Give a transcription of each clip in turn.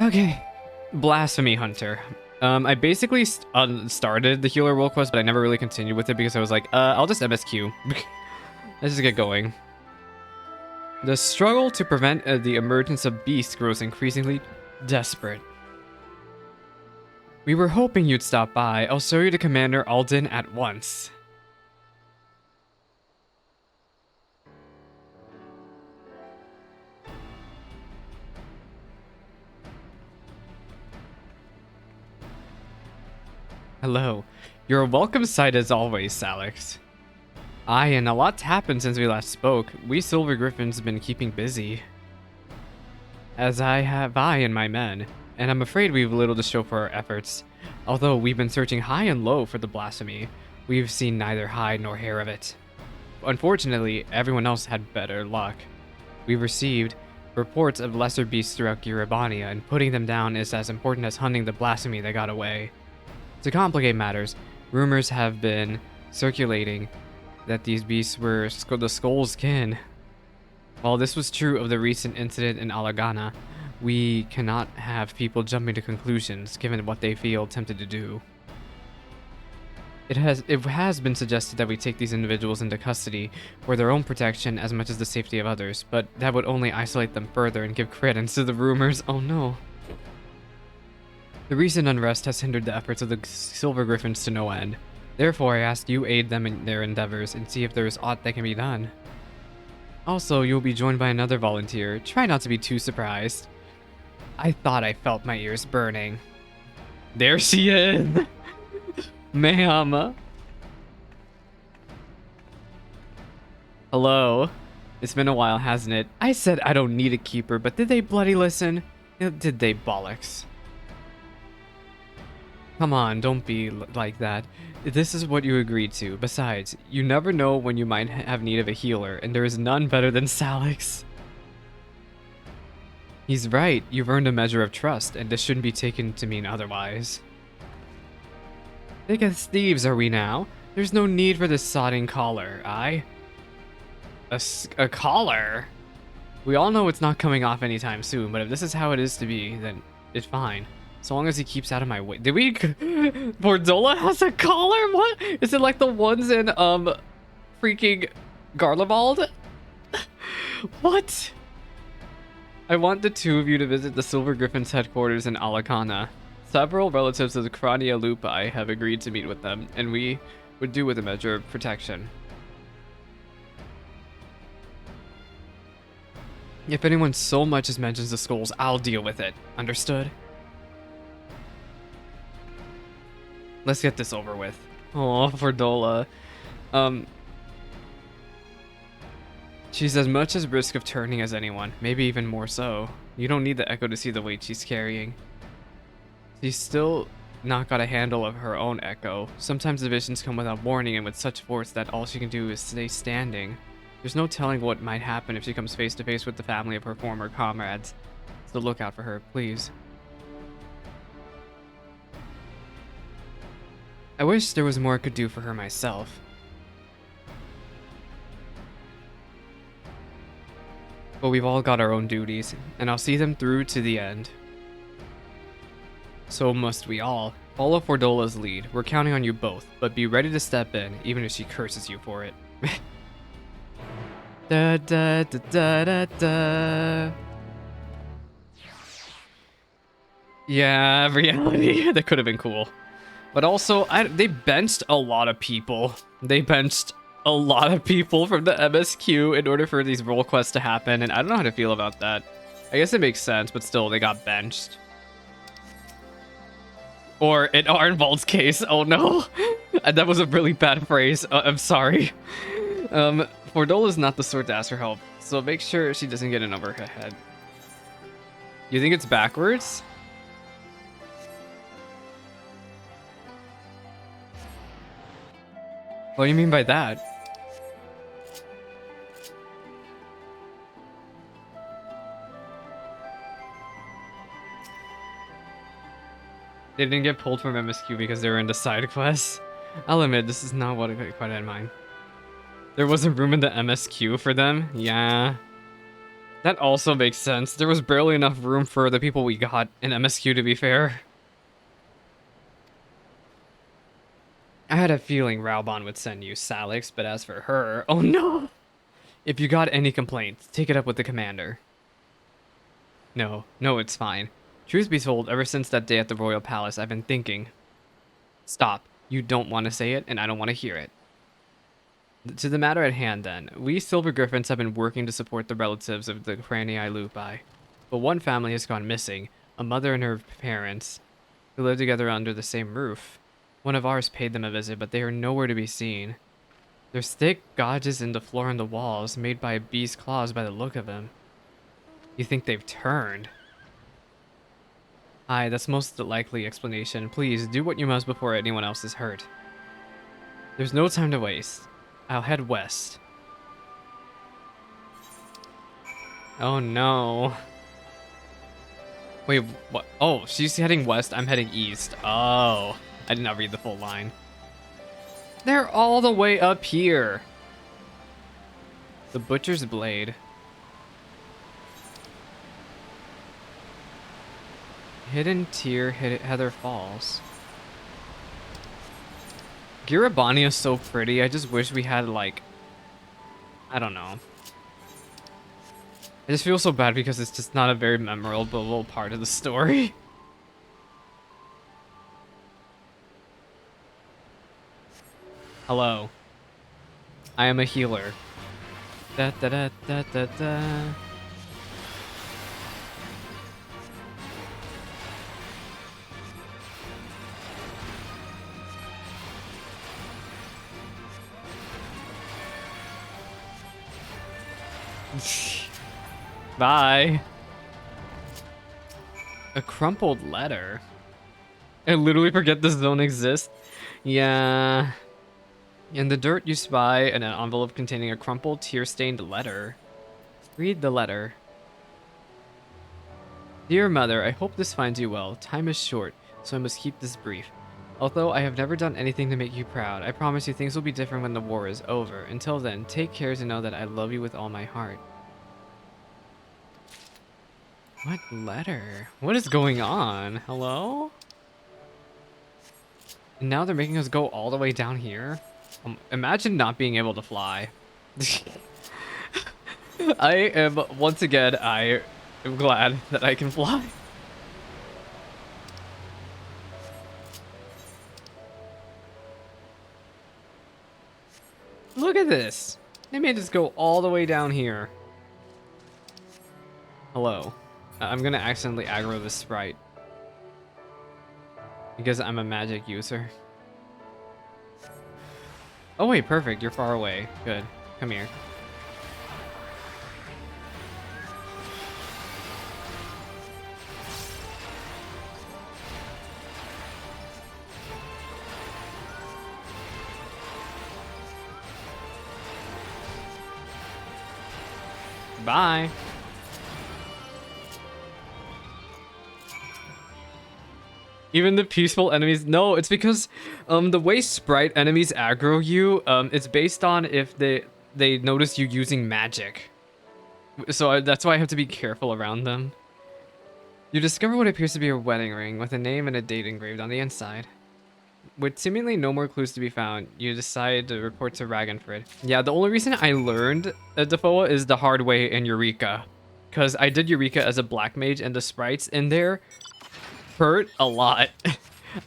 Okay. Blasphemy Hunter. I basically started the healer role quest, but I never really continued with it because I was like, I'll just MSQ. Let's just get going. The struggle to prevent the emergence of beasts grows increasingly desperate. We were hoping you'd stop by. I'll show you to Commander Alden at once. Hello. You're a welcome sight as always, Salix. Aye, and a lot's happened since we last spoke. We Silver Griffins been keeping busy. As have I and my men. And I'm afraid we've little to show for our efforts. Although we've been searching high and low for the blasphemy, we've seen neither hide nor hair of it. Unfortunately, everyone else had better luck. We've received reports of lesser beasts throughout Giribania, and putting them down is as important as hunting the blasphemy that got away. To complicate matters, rumors have been circulating that these beasts were the Skull's kin. While this was true of the recent incident in Alagana, we cannot have people jumping to conclusions given what they feel tempted to do. It has been suggested that we take these individuals into custody for their own protection as much as the safety of others, but that would only isolate them further and give credence to the rumors. Oh no. The recent unrest has hindered the efforts of the Silver Griffins to no end. Therefore, I ask you aid them in their endeavors and see if there is aught that can be done. Also, you'll be joined by another volunteer. Try not to be too surprised. I thought I felt my ears burning. There she is! Ma'am! Hello? It's been a while, hasn't it? I said I don't need a keeper, but did they bloody listen? Did they bollocks? Come on, don't be like that. This is what you agreed to. Besides, you never know when you might have need of a healer, and there is none better than Salix. He's right. You've earned a measure of trust, and this shouldn't be taken to mean otherwise. Thick as thieves are we now? There's no need for this sodding collar, aye? A collar? We all know it's not coming off anytime soon, but if this is how it is to be, then it's fine. So long as he keeps out of my way. Did we... Bordola has a collar? What? Is it like the ones in, freaking Garlemald? What? I want the two of you to visit the Silver Griffin's headquarters in Alakana. Several relatives of the Crania Lupi have agreed to meet with them, and we would do with a measure of protection. If anyone so much as mentions the skulls, I'll deal with it. Understood? Let's get this over with. Oh, Bordola. She's as much as risk of turning as anyone, maybe even more so. You don't need the Echo to see the weight she's carrying. She's still not got a handle of her own Echo. Sometimes the visions come without warning and with such force that all she can do is stay standing. There's no telling what might happen if she comes face to face with the family of her former comrades. So look out for her, please. I wish there was more I could do for her myself. But we've all got our own duties, and I'll see them through to the end. So must we all. Follow Bordola's lead. We're counting on you both, but be ready to step in, even if she curses you for it. Da da da da da da. Yeah, reality. That could have been cool. But also, they benched a lot of people. They benched a lot of people from the MSQ in order for these role quests to happen, and I don't know how to feel about that. I guess it makes sense, but still, they got benched. Or in Arnvald's case, oh no. That was a really bad phrase. I'm sorry. Bordola's not the sort to ask for help, so make sure she doesn't get in over her head. You think it's backwards? What do you mean by that? They didn't get pulled from MSQ because they were into side quests. I'll admit, this is not what I quite had in mind. There wasn't room in the MSQ for them? Yeah. That also makes sense. There was barely enough room for the people we got in MSQ, to be fair. I had a feeling Raubon would send you, Salix, but as for her... Oh no! If you got any complaints, take it up with the commander. No, it's fine. Truth be told, ever since that day at the Royal Palace, I've been thinking. Stop. You don't want to say it, and I don't want to hear it. To the matter at hand, then. We Silver Griffins have been working to support the relatives of the Cranii Lupi. But one family has gone missing, a mother and her parents, who live together under the same roof. One of ours paid them a visit, but they are nowhere to be seen. There's thick gouges in the floor and the walls, made by a beast's claws by the look of them. You think they've turned? Aye, that's most likely explanation. Please, do what you must before anyone else is hurt. There's no time to waste. I'll head west. Oh no. Wait, what? Oh, she's heading west, I'm heading east. Oh, I did not read the full line. They're all the way up here. The Butcher's Blade. Hidden Tier, Heather Falls. Girabani is so pretty. I just wish we had, like... I don't know. I just feel so bad because it's just not a very memorable part of the story. Hello. I am a healer. Da da da da da da. Bye. A crumpled letter. I literally forget this zone exists. Yeah. In the dirt you spy an envelope containing a crumpled, tear-stained letter. Read the letter. Dear Mother, I hope this finds you well. Time is short, so I must keep this brief. Although I have never done anything to make you proud, I promise you things will be different when the war is over. Until then, take care to know that I love you with all my heart. What letter? What is going on? Hello? And now they're making us go all the way down here? Imagine not being able to fly. Once again, I am glad that I can fly. Look at this. They made us go all the way down here. Hello. I'm gonna accidentally aggro this sprite. Because I'm a magic user. Oh wait, perfect. You're far away. Good. Come here. Bye. Even the peaceful enemies. No, it's because the way sprite enemies aggro you, it's based on if they notice you using magic. So that's why I have to be careful around them. You discover what appears to be a wedding ring with a name and a date engraved on the inside. With seemingly no more clues to be found, you decide to report to Ragnfrid. Yeah, the only reason I learned Defoe is the hard way in Eureka. Because I did Eureka as a black mage and the sprites in there hurt a lot.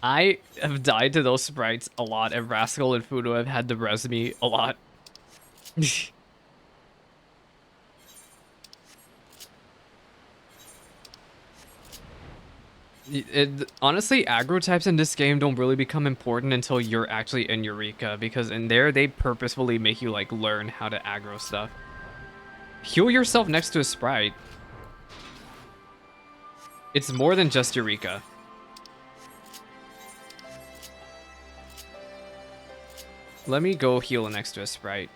I have died to those sprites a lot, and Rascal and Fudo have had to res me a lot. Honestly, aggro types in this game don't really become important until you're actually in Eureka, because in there they purposefully make you like learn how to aggro stuff. Heal yourself next to a sprite. It's more than just Eureka. Let me go heal next to a sprite.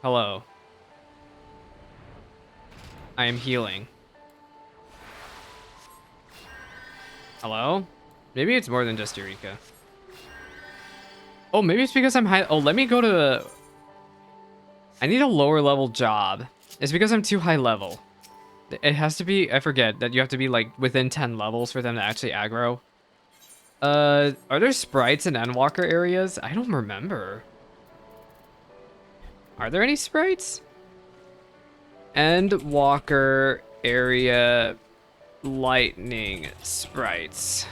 Hello. I am healing. Hello? Maybe it's more than just Eureka. Oh, maybe it's because I'm high. Oh, let me go to the... I need a lower level job. It's because I'm too high level. It has to be, I forget, that you have to be like within 10 levels for them to actually aggro. Are there sprites in Endwalker areas? I don't remember. Are there any sprites? Endwalker area lightning sprites.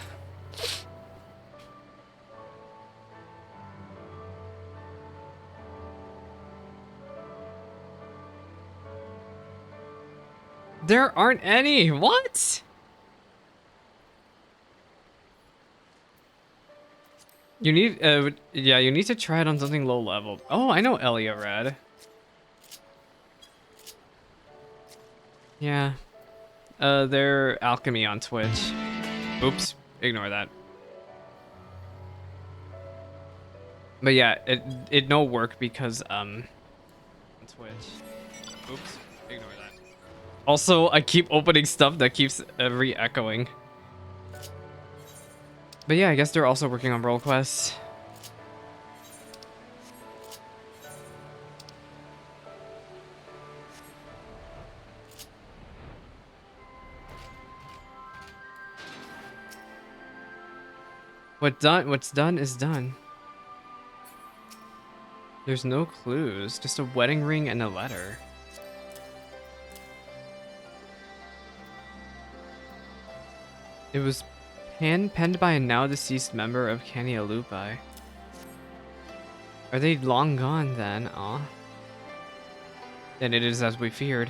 There aren't any. What? You need, yeah, you need to try it on something low level. Oh, I know Elia Red. Yeah. They're alchemy on Twitch. Oops, ignore that. But yeah, it no work because, on Twitch. Oops, ignore that. Also, I keep opening stuff that keeps re-echoing. But yeah, I guess they're also working on role quests. What's done is done. There's no clues, just a wedding ring and a letter. It was penned by a now deceased member of Canialupi. Are they long gone then? Aw. Then it is as we feared.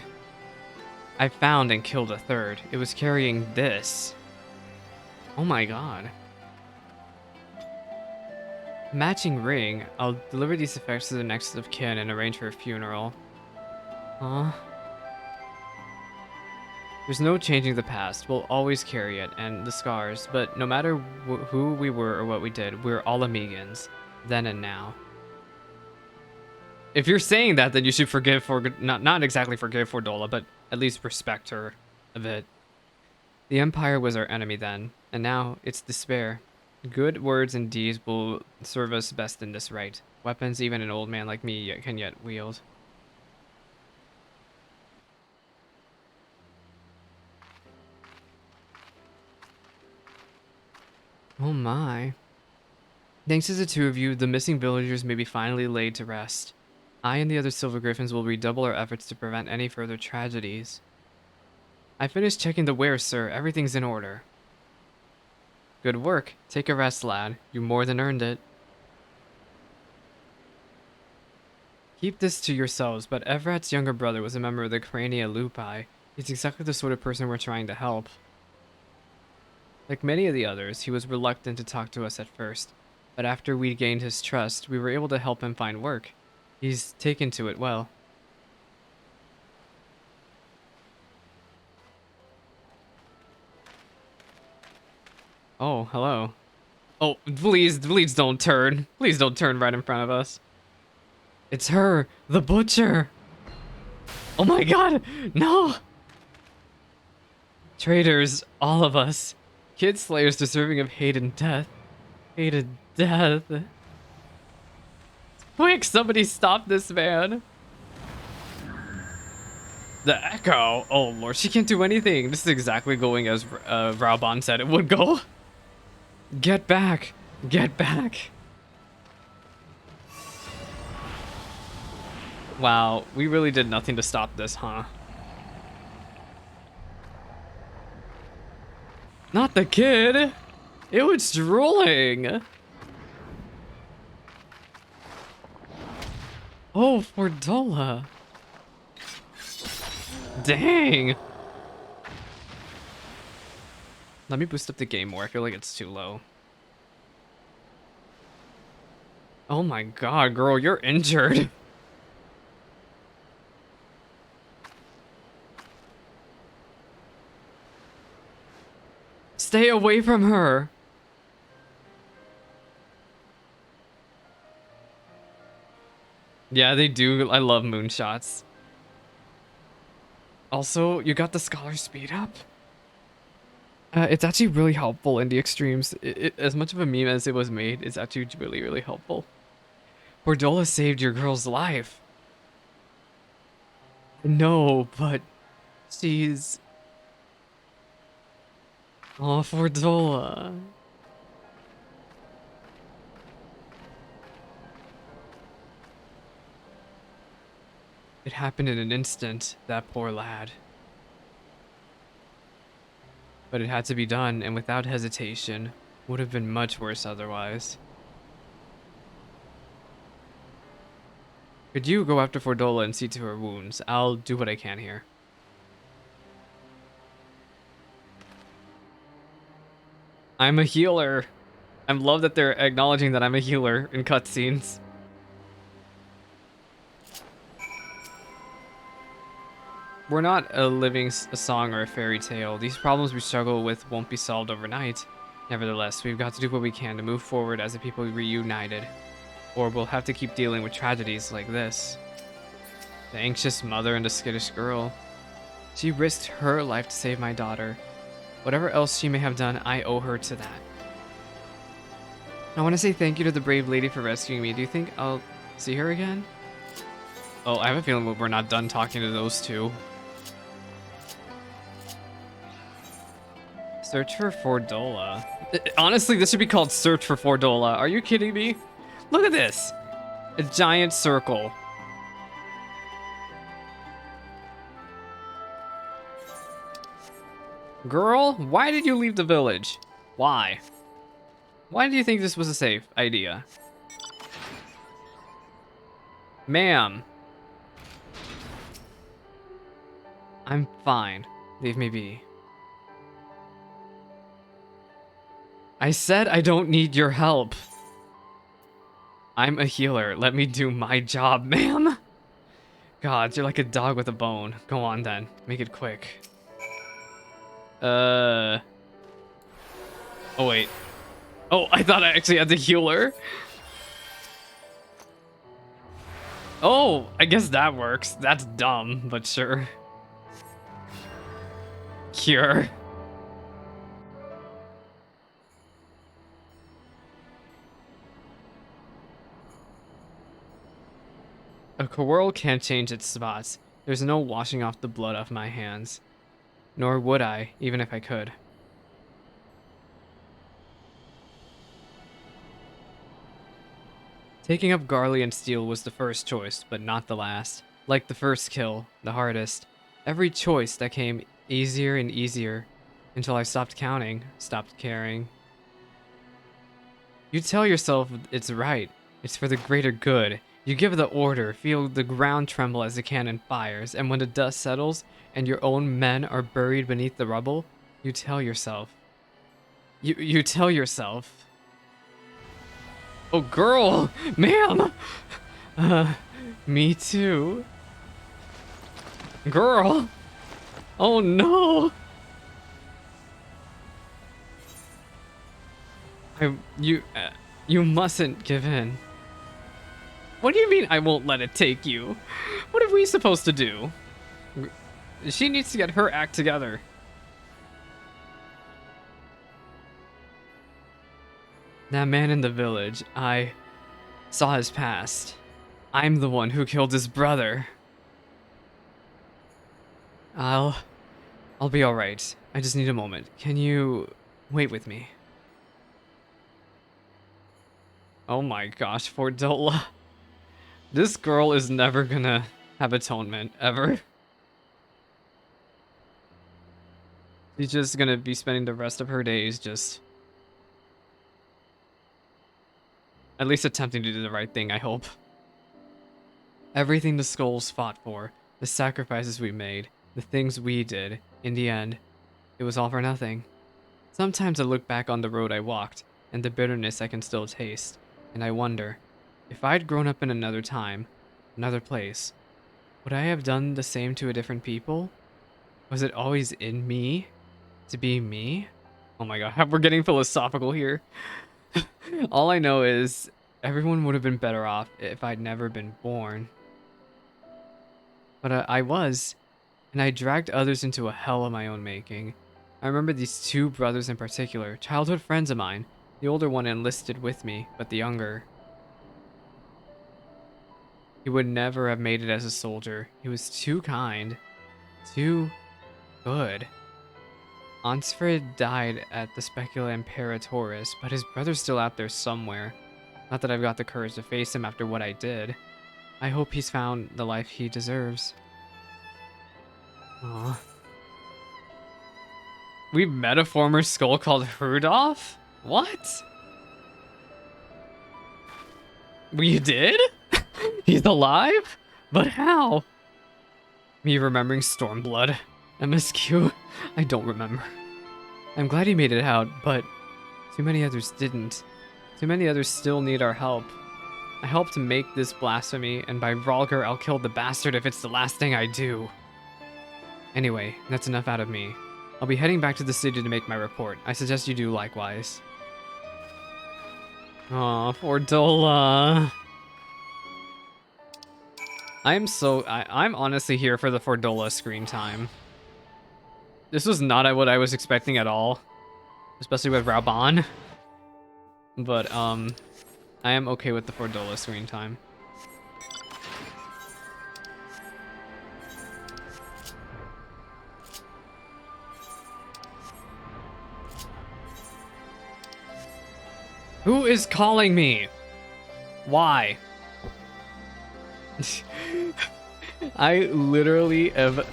I found and killed a third. It was carrying this. Oh my god. Matching ring. I'll deliver these effects to the next of kin and arrange for a funeral. Huh? There's no changing the past. We'll always carry it and the scars, but no matter who we were or what we did, we're all Amigans, then and now. If you're saying that, then you should forgive for not exactly forgive Fordola, but at least respect her a bit. The Empire was our enemy then, and now it's despair. Good words and deeds will serve us best in this right. Weapons even an old man like me can yet wield. Oh my. Thanks to the two of you, the missing villagers may be finally laid to rest. I and the other Silver Griffins will redouble our efforts to prevent any further tragedies. I finished checking the wares, sir. Everything's in order. Good work. Take a rest, lad. You more than earned it. Keep this to yourselves, but Everett's younger brother was a member of the Crania Lupi. He's exactly the sort of person we're trying to help. Like many of the others, he was reluctant to talk to us at first, but after we gained his trust, we were able to help him find work. He's taken to it well. Oh, hello. Oh, please don't turn. Please don't turn right in front of us. It's her, the butcher. Oh my god, no. Traitors, all of us. Kid slayers deserving of hate and death. Hated death. Quick, somebody stop this man. The echo. Oh lord, she can't do anything. This is exactly going as Raubon said it would go. Get back. Get back. Wow, we really did nothing to stop this, huh? Not the kid. It was drooling. Oh, Fordola. Dang. Let me boost up the game more. I feel like it's too low. Oh my god, girl, you're injured. Stay away from her. Yeah, they do. I love moonshots. Also, you got the scholar speed up. It's actually really helpful in the extremes. As much of a meme as it was made, it's actually really, really helpful. Bordola saved your girl's life. No, but she's... Oh, Fordola. It happened in an instant, that poor lad. But it had to be done, and without hesitation. Would have been much worse otherwise. Could you go after Fordola and see to her wounds? I'll do what I can here. I'm a healer. I love that they're acknowledging that I'm a healer in cutscenes. We're not a song or a fairy tale. These problems we struggle with won't be solved overnight. Nevertheless, we've got to do what we can to move forward as a people reunited. Or we'll have to keep dealing with tragedies like this. The anxious mother and the skittish girl. She risked her life to save my daughter. Whatever else she may have done, I owe her to that. I want to say thank you to the brave lady for rescuing me. Do you think I'll see her again? Oh, I have a feeling we're not done talking to those two. Search for Fordola. Honestly, this should be called Search for Fordola. Are you kidding me? Look at this. A giant circle. Girl, why did you leave the village? Why? Why do you think this was a safe idea? Ma'am. I'm fine. Leave me be. I said I don't need your help. I'm a healer. Let me do my job, ma'am. God, you're like a dog with a bone. Go on then. Make it quick. Oh, wait. Oh, I thought I actually had to heal her. Oh, I guess that works. That's dumb, but sure. Cure. A quarrel can't change its spots. There's no washing off the blood off my hands. Nor would I, even if I could. Taking up Garly and Steel was the first choice, but not the last. Like the first kill, the hardest. Every choice that came easier and easier until I stopped counting, stopped caring. You tell yourself it's right. It's for the greater good. You give the order, feel the ground tremble as the cannon fires, and when the dust settles and your own men are buried beneath the rubble, you tell yourself. You tell yourself. Oh, girl! Ma'am! Me too. Girl! Oh no! You mustn't give in. What do you mean I won't let it take you? What are we supposed to do? She needs to get her act together. That man in the village, I saw his past. I'm the one who killed his brother. I'll be alright. I just need a moment. Can you wait with me? Oh my gosh, Fordola. This girl is never gonna have atonement, ever. She's just gonna be spending the rest of her days just... at least attempting to do the right thing, I hope. Everything the Skulls fought for, the sacrifices we made, the things we did, in the end, it was all for nothing. Sometimes I look back on the road I walked, and the bitterness I can still taste, and I wonder, if I'd grown up in another time, another place, would I have done the same to a different people? Was it always in me to be me? Oh my god, we're getting philosophical here. All I know is everyone would have been better off if I'd never been born. But I was, and I dragged others into a hell of my own making. I remember these two brothers in particular, childhood friends of mine. The older one enlisted with me, but the younger... He would never have made it as a soldier. He was too kind. Too good. Ansfrid died at the Specula Imperatoris, but his brother's still out there somewhere. Not that I've got the courage to face him after what I did. I hope he's found the life he deserves. Aww. We met a former skull called Rudolph? What? We did? He's alive? But how? Me remembering Stormblood. MSQ? I don't remember. I'm glad he made it out, but too many others didn't. Too many others still need our help. I helped to make this blasphemy, and by Vralgar, I'll kill the bastard if it's the last thing I do. Anyway, that's enough out of me. I'll be heading back to the city to make my report. I suggest you do likewise. Aw, Fordola. I'm honestly here for the Fordola screen time. This was not what I was expecting at all. Especially with Raban. But, I am okay with the Fordola screen time. Who is calling me? Why? I literally have...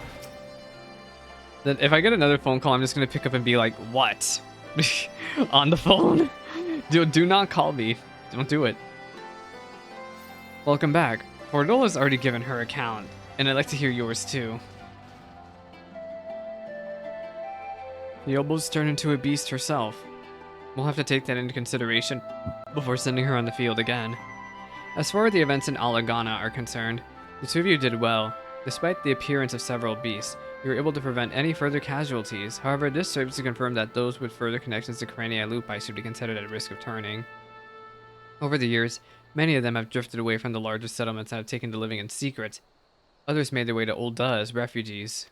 If I get another phone call, I'm just gonna pick up and be like, what? On the phone? Do not call me. Don't do it. Welcome back. Fordola's already given her account, and I'd like to hear yours too. The almost turned into a beast herself. We'll have to take that into consideration before sending her on the field again. As far as the events in Alagana are concerned, the two of you did well. Despite the appearance of several beasts, you were able to prevent any further casualties. However, this serves to confirm that those with further connections to Crania Lupi should be considered at risk of turning. Over the years, many of them have drifted away from the larger settlements and have taken to living in secret. Others made their way to Ul'dah as refugees.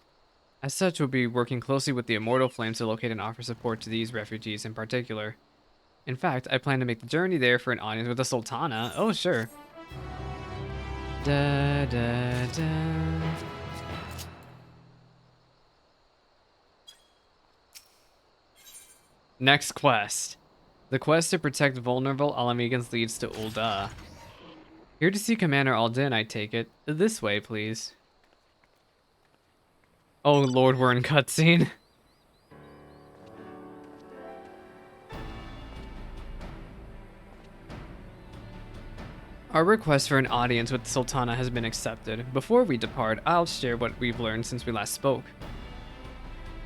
As such, we'll be working closely with the Immortal Flames to locate and offer support to these refugees in particular. In fact, I plan to make the journey there for an audience with the Sultana. Oh, sure. Da, da, da. Next quest. The quest to protect vulnerable Alamegans leads to Ul'dah. Here to see Commander Aldin, I take it. This way, please. Oh lord, we're in cutscene. Our request for an audience with the Sultana has been accepted. Before we depart, I'll share what we've learned since we last spoke.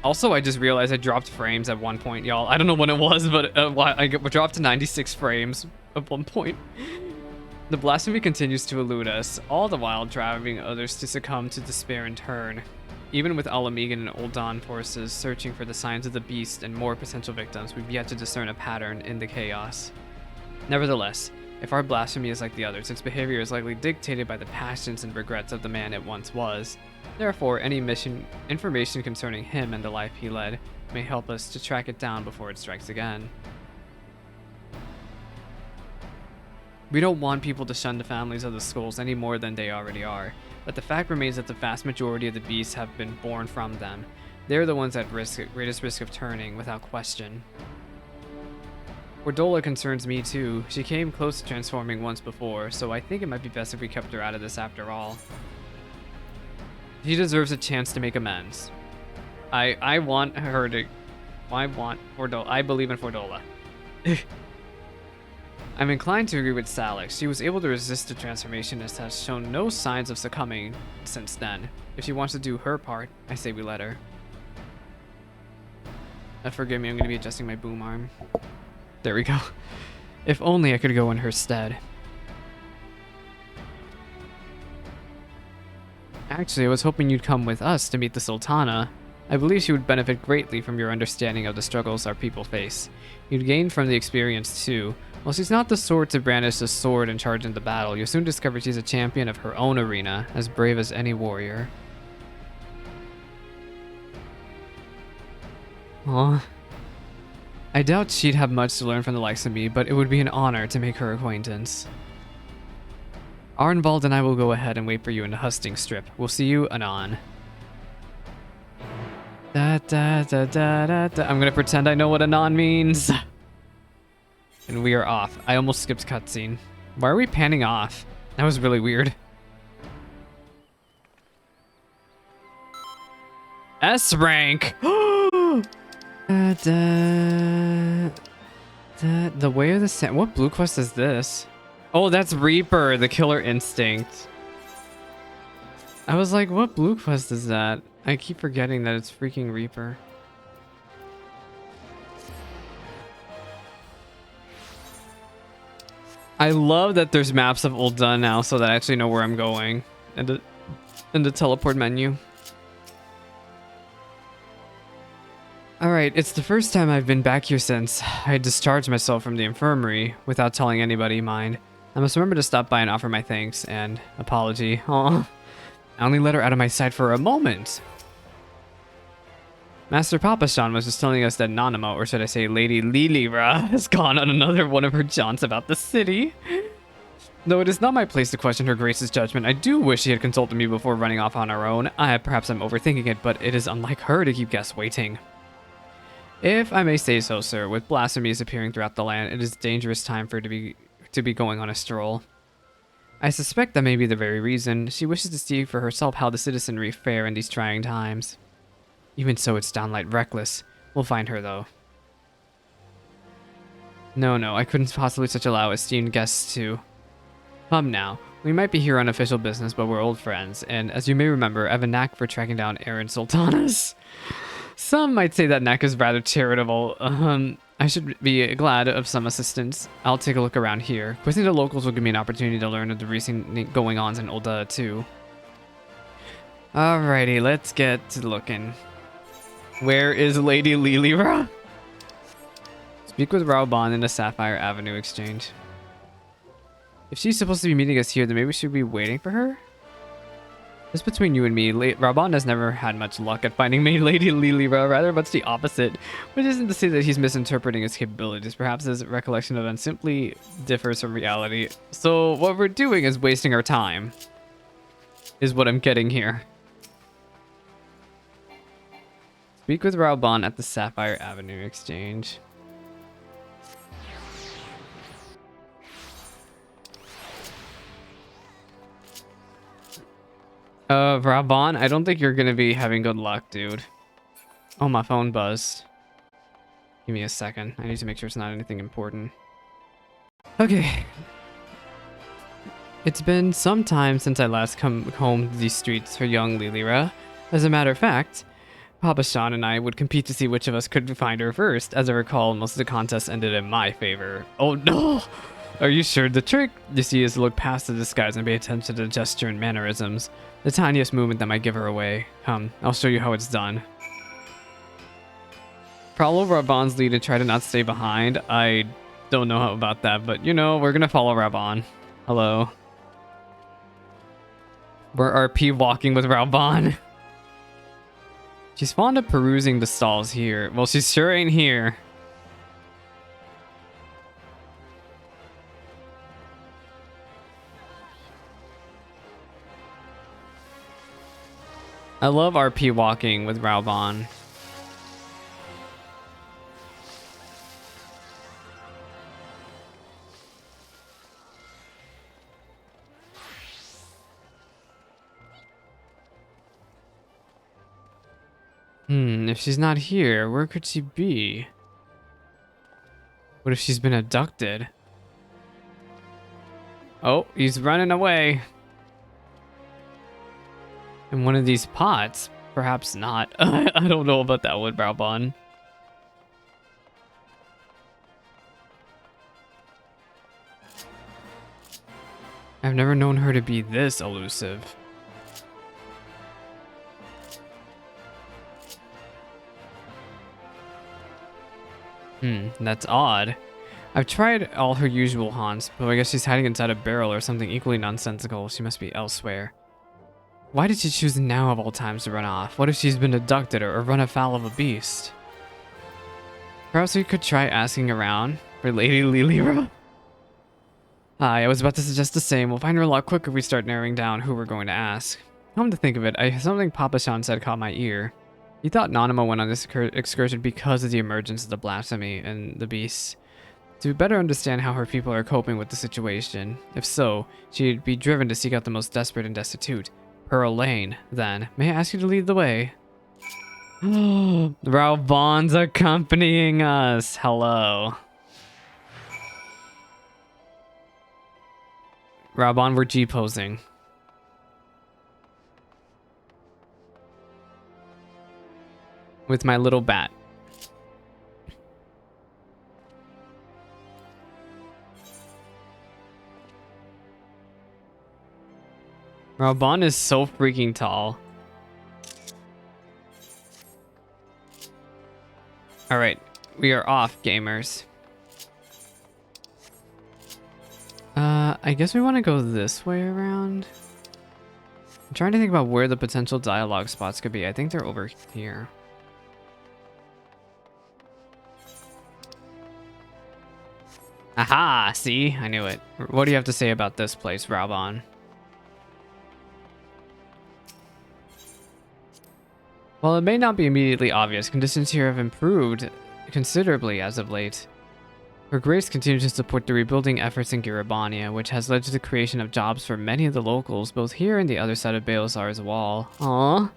Also, I just realized I dropped frames at one point, y'all. I don't know when it was, but I dropped to 96 frames at one point. The blasphemy continues to elude us, all the while driving others to succumb to despair in turn. Even with Alamegan and Ul'dah forces searching for the signs of the beast and more potential victims, we've yet to discern a pattern in the chaos. Nevertheless, if our blasphemy is like the others, its behavior is likely dictated by the passions and regrets of the man it once was. Therefore, any information concerning him and the life he led may help us to track it down before it strikes again. We don't want people to shun the families of the skulls any more than they already are, but the fact remains that the vast majority of the beasts have been born from them. They're the ones at greatest risk of turning, without question. Fordola concerns me too. She came close to transforming once before, so I think it might be best if we kept her out of this after all. She deserves a chance to make amends. I want her to... I want Fordola. I believe in Fordola. I'm inclined to agree with Salix. She was able to resist the transformation and has shown no signs of succumbing since then. If she wants to do her part, I say we let her. Forgive me, I'm going to be adjusting my boom arm. There we go. If only I could go in her stead. Actually, I was hoping you'd come with us to meet the Sultana. I believe she would benefit greatly from your understanding of the struggles our people face. You'd gain from the experience too. While she's not the sort to brandish the sword and charge into battle, you'll soon discover she's a champion of her own arena, as brave as any warrior. Aw. I doubt she'd have much to learn from the likes of me, but it would be an honor to make her acquaintance. Arnvald and I will go ahead and wait for you in the husting strip. We'll see you anon. Da, da, da, da, da, da. I'm gonna pretend I know what anon means. And we are off. I almost skipped cutscene. Why are we panning off? That was really weird. S rank. Da, da, da, the way of the sand. What blue quest is this? Oh, that's Reaper, the killer instinct. I was like, what blue quest is that? I keep forgetting that it's freaking Reaper. I love that there's maps of Ul'dah now so that I actually know where I'm going. And the teleport menu. Alright, it's the first time I've been back here since I discharged myself from the infirmary without telling anybody, mind. I must remember to stop by and offer my thanks and apology. Aw, I only let her out of my sight for a moment. Master Papashan was just telling us that Nanamo, or should I say Lady Lilira, has gone on another one of her jaunts about the city. Though it is not my place to question her grace's judgment, I do wish she had consulted me before running off on her own. Perhaps I'm overthinking it, but it is unlike her to keep guests waiting. If I may say so, sir, with blasphemies appearing throughout the land, it is a dangerous time for her to be going on a stroll. I suspect that may be the very reason. She wishes to see for herself how the citizenry fare in these trying times. Even so, it's downright reckless. We'll find her, though. No, I couldn't possibly such allow esteemed guests to... Come now. We might be here on official business, but we're old friends, and as you may remember, I have a knack for tracking down errant sultanas. Some might say that knack is rather charitable. I should be glad of some assistance. I'll take a look around here. Questioning the locals will give me an opportunity to learn of the recent going-ons in Ul'dah, too. Alrighty, let's get to looking. Where is Lady Lilira? Speak with Raoban in the Sapphire Avenue exchange. If she's supposed to be meeting us here, then maybe we should be waiting for her? Just between you and me, Raoban has never had much luck at finding me Lady Lilira, rather much the opposite, which isn't to say that he's misinterpreting his capabilities. Perhaps his recollection of them simply differs from reality. So what we're doing is wasting our time, is what I'm getting here. Speak with Raoban at the Sapphire Avenue exchange. Raoban, I don't think you're gonna be having good luck, dude. Oh, my phone buzzed. Give me a second. I need to make sure it's not anything important. Okay. It's been some time since I last come home to these streets for young Lilira. As a matter of fact, Papashan and I would compete to see which of us could find her first. As I recall, most of the contests ended in my favor. Oh no! Are you sure? The trick, you see, is to look past the disguise and pay attention to the gesture and mannerisms. The tiniest movement that might give her away. Come, I'll show you how it's done. Follow Raban's lead and try to not stay behind. I don't know how about that, but you know, we're gonna follow Raban. Hello. We're RP walking with Raban. She's fond of perusing the stalls here. Well, she sure ain't here. I love RP walking with Raoban. If she's not here, where could she be? What if she's been abducted? Oh, he's running away. In one of these pots? Perhaps not. I don't know about that one, Raoban. I've never known her to be this elusive. That's odd. I've tried all her usual haunts, but I guess she's hiding inside a barrel or something equally nonsensical. She must be elsewhere. Why did she choose now of all times to run off? What if she's been abducted or run afoul of a beast? Perhaps we could try asking around for Lady Lilira. Hi, I was about to suggest the same. We'll find her a lot quicker if we start narrowing down who we're going to ask. Come to think of it, something Papa Shan said caught my ear. He thought Nanamo went on this excursion because of the emergence of the blasphemy and the beasts. To better understand how her people are coping with the situation. If so, she'd be driven to seek out the most desperate and destitute. Pearl Lane, then. May I ask you to lead the way? Raubon's accompanying us. Hello. Raubon, we're G-posing. With my little bat. Raubon is so freaking tall. Alright, we are off, gamers. I guess we want to go this way around. I'm trying to think about where the potential dialogue spots could be. I think they're over here. Aha! See? I knew it. What do you have to say about this place, Raubon? While it may not be immediately obvious, conditions here have improved considerably as of late. Her Grace continues to support the rebuilding efforts in Giribania, which has led to the creation of jobs for many of the locals, both here and the other side of Baelsar's wall. Aww.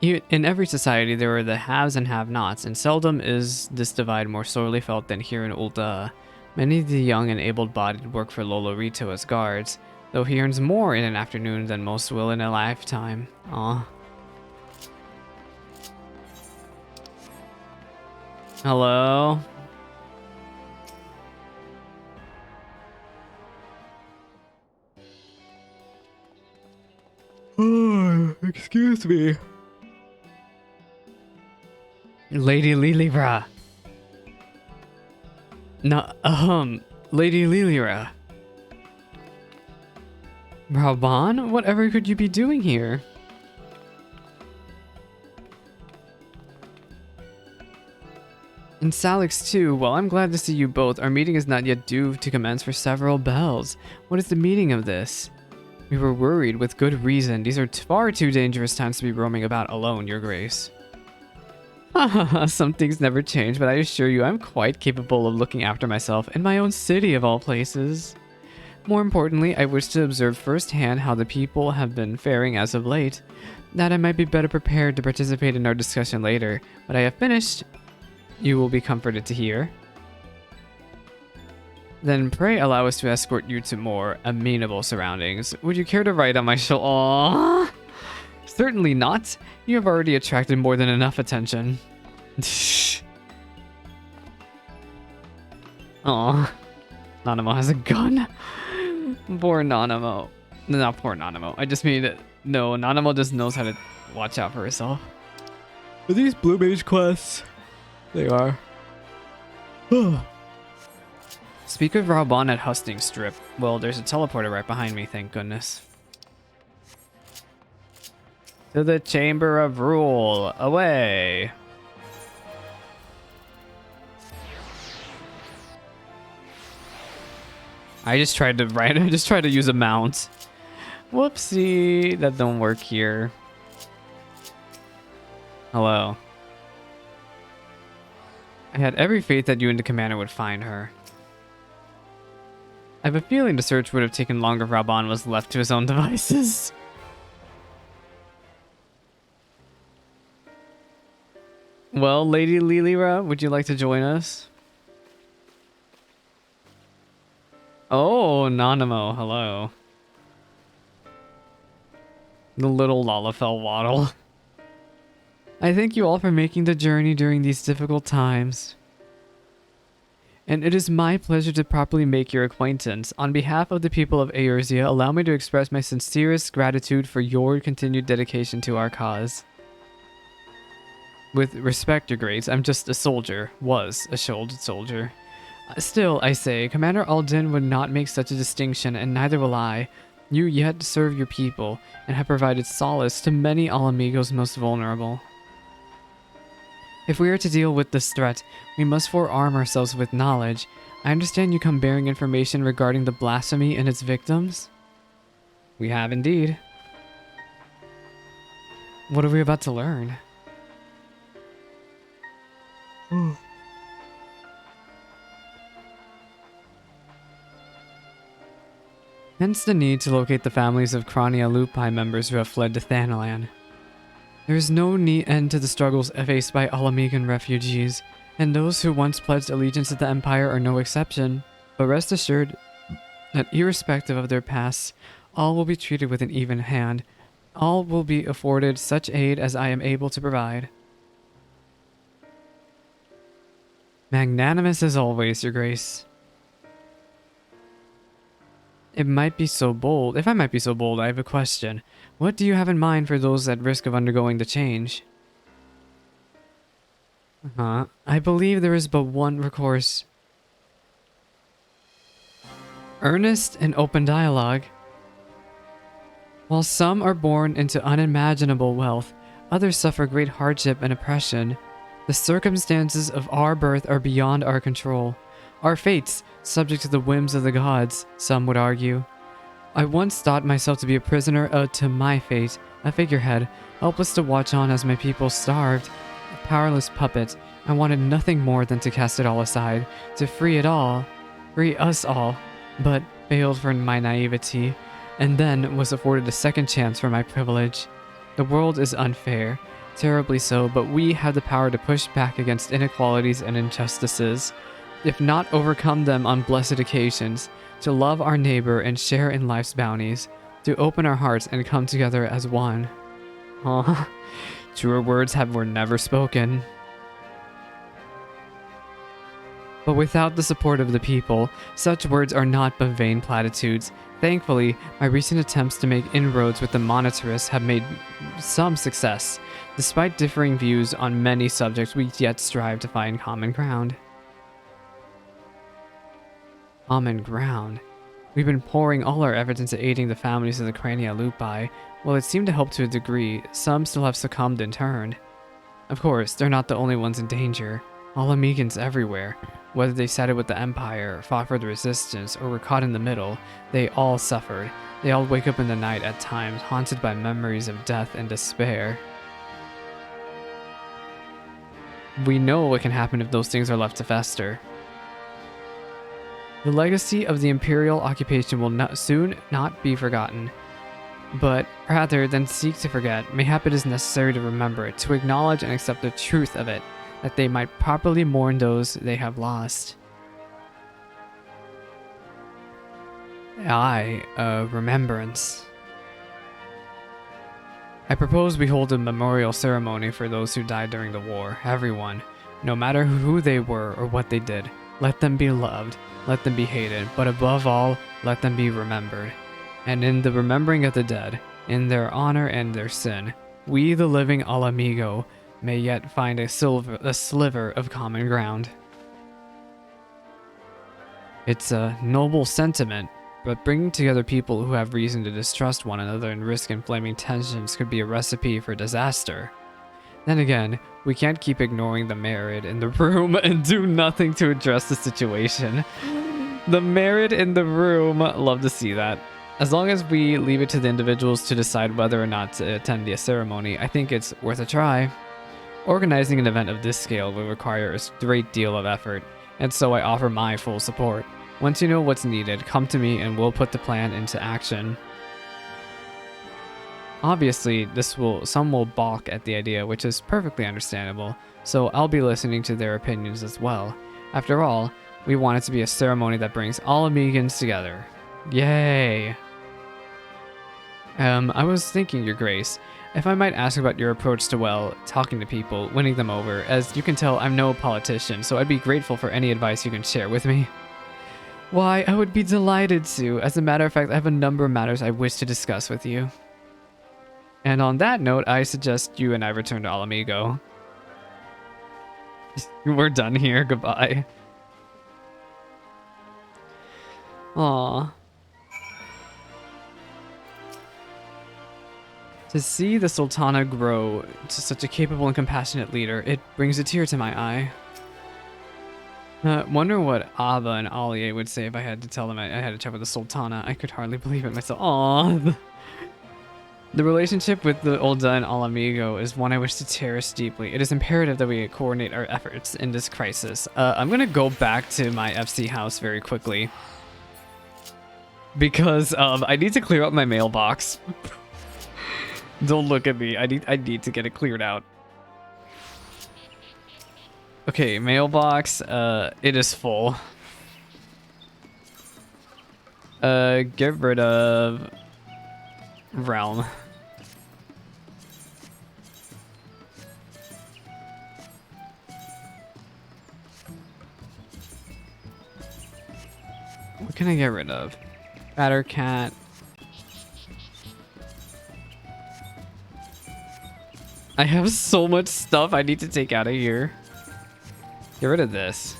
In every society, there are the haves and have-nots, and seldom is this divide more sorely felt than here in Ul'dah. Many of the young and able-bodied work for Lolorito as guards, though he earns more in an afternoon than most will in a lifetime. Aw. Hello? Oh, excuse me. Lady Lilira. No, Lady Lilira. Raubon? Whatever could you be doing here? And Salix too. Well, I'm glad to see you both. Our meeting is not yet due to commence for several bells. What is the meaning of this? We were worried, with good reason. These are far too dangerous times to be roaming about alone, Your Grace. Some things never change, but I assure you I'm quite capable of looking after myself in my own city of all places. More importantly, I wish to observe firsthand how the people have been faring as of late, that I might be better prepared to participate in our discussion later. When I have finished, you will be comforted to hear. Then pray allow us to escort you to more amenable surroundings. Would you care to ride on my shoulder? Aww. Certainly not. You have already attracted more than enough attention. Aw. Nanamo has a gun. Poor Nanamo. Not poor Nanamo. I just mean, no, Nanamo just knows how to watch out for herself. Are these Blue Mage quests? They are. Speak of Raubon at Husting Strip. Well, there's a teleporter right behind me, thank goodness. To the Chamber of Rule. Away. I just tried to use a mount. Whoopsie. That don't work here. Hello. I had every faith that you and the commander would find her. I have a feeling the search would have taken longer if Raubon was left to his own devices. Well, Lady Lilira, would you like to join us? Oh, Nanamo, hello. The little Lalafell waddle. I thank you all for making the journey during these difficult times. And it is my pleasure to properly make your acquaintance. On behalf of the people of Eorzea, allow me to express my sincerest gratitude for your continued dedication to our cause. With respect, Your Grace, I'm just a soldier. Was a shouldered soldier. Still, I say, Commander Aldin would not make such a distinction, and neither will I. You yet serve your people and have provided solace to many Alamigos most vulnerable. If we are to deal with this threat, we must forearm ourselves with knowledge. I understand you come bearing information regarding the blasphemy and its victims? We have indeed. What are we about to learn? Hence the need to locate the families of Crania Lupi members who have fled to Thanalan. There is no end to the struggles faced by Alamigan refugees, and those who once pledged allegiance to the Empire are no exception. But rest assured that irrespective of their pasts, all will be treated with an even hand. All will be afforded such aid as I am able to provide. Magnanimous as always, Your Grace. If I might be so bold, I have a question. What do you have in mind for those at risk of undergoing the change? I believe there is but one recourse. Earnest and open dialogue. While some are born into unimaginable wealth, others suffer great hardship and oppression. The circumstances of our birth are beyond our control. Our fates, subject to the whims of the gods, some would argue. I once thought myself to be a prisoner to my fate, a figurehead, helpless to watch on as my people starved. A powerless puppet, I wanted nothing more than to cast it all aside, to free us all, but failed for my naivety, and then was afforded a second chance for my privilege. The world is unfair, terribly so, but we have the power to push back against inequalities and injustices. If not overcome them on blessed occasions, to love our neighbor and share in life's bounties, to open our hearts and come together as one. Truer words were never spoken. But without the support of the people, such words are not but vain platitudes. Thankfully, my recent attempts to make inroads with the monetarists have made some success. Despite differing views on many subjects, we yet strive to find common ground. Common ground? We've been pouring all our efforts into aiding the families of the Crania Lupi. While it seemed to help to a degree, some still have succumbed and turned. Of course, they're not the only ones in danger. Alamigans everywhere. Whether they sided with the Empire, fought for the Resistance, or were caught in the middle, they all suffered. They all wake up in the night at times, haunted by memories of death and despair. We know what can happen if those things are left to fester. The legacy of the Imperial occupation will soon not be forgotten. But rather than seek to forget, mayhap it is necessary to remember it, to acknowledge and accept the truth of it, that they might properly mourn those they have lost. Remembrance. I propose we hold a memorial ceremony for those who died during the war. Everyone, no matter who they were or what they did, let them be loved, let them be hated, but above all, let them be remembered. And in the remembering of the dead, in their honor and their sin, we, the living Alamigo, may yet find a sliver of common ground. It's a noble sentiment, but bringing together people who have reason to distrust one another and risk inflaming tensions could be a recipe for disaster. Then again, we can't keep ignoring the merit in the room and do nothing to address the situation. The merit in the room, love to see that. As long as we leave it to the individuals to decide whether or not to attend the ceremony, I think it's worth a try. Organizing an event of this scale will require a great deal of effort, and so I offer my full support. Once you know what's needed, come to me and we'll put the plan into action. Obviously, some will balk at the idea, which is perfectly understandable, so I'll be listening to their opinions as well. After all, we want it to be a ceremony that brings all Amigans together. Yay! I was thinking, Your Grace, if I might ask about your approach to, well, talking to people, winning them over. As you can tell, I'm no politician, so I'd be grateful for any advice you can share with me. Why, I would be delighted to. As a matter of fact, I have a number of matters I wish to discuss with you. And on that note, I suggest you and I return to Alamigo. We're done here. Goodbye. Aww. To see the Sultana grow to such a capable and compassionate leader, it brings a tear to my eye. Wonder what Abba and Aliye would say if I had to tell them I had to chat with the Sultana. I could hardly believe it myself. Aww. The relationship with the Ulda and Alamigo is one I wish to cherish deeply. It is imperative that we coordinate our efforts in this crisis. I'm gonna go back to my FC house very quickly. Because I need to clear up my mailbox. Don't look at me. I need to get it cleared out. Okay, mailbox. It is full. Get rid of realm. What can I get rid of? Batter cat. I have so much stuff I need to take out of here. Get rid of this.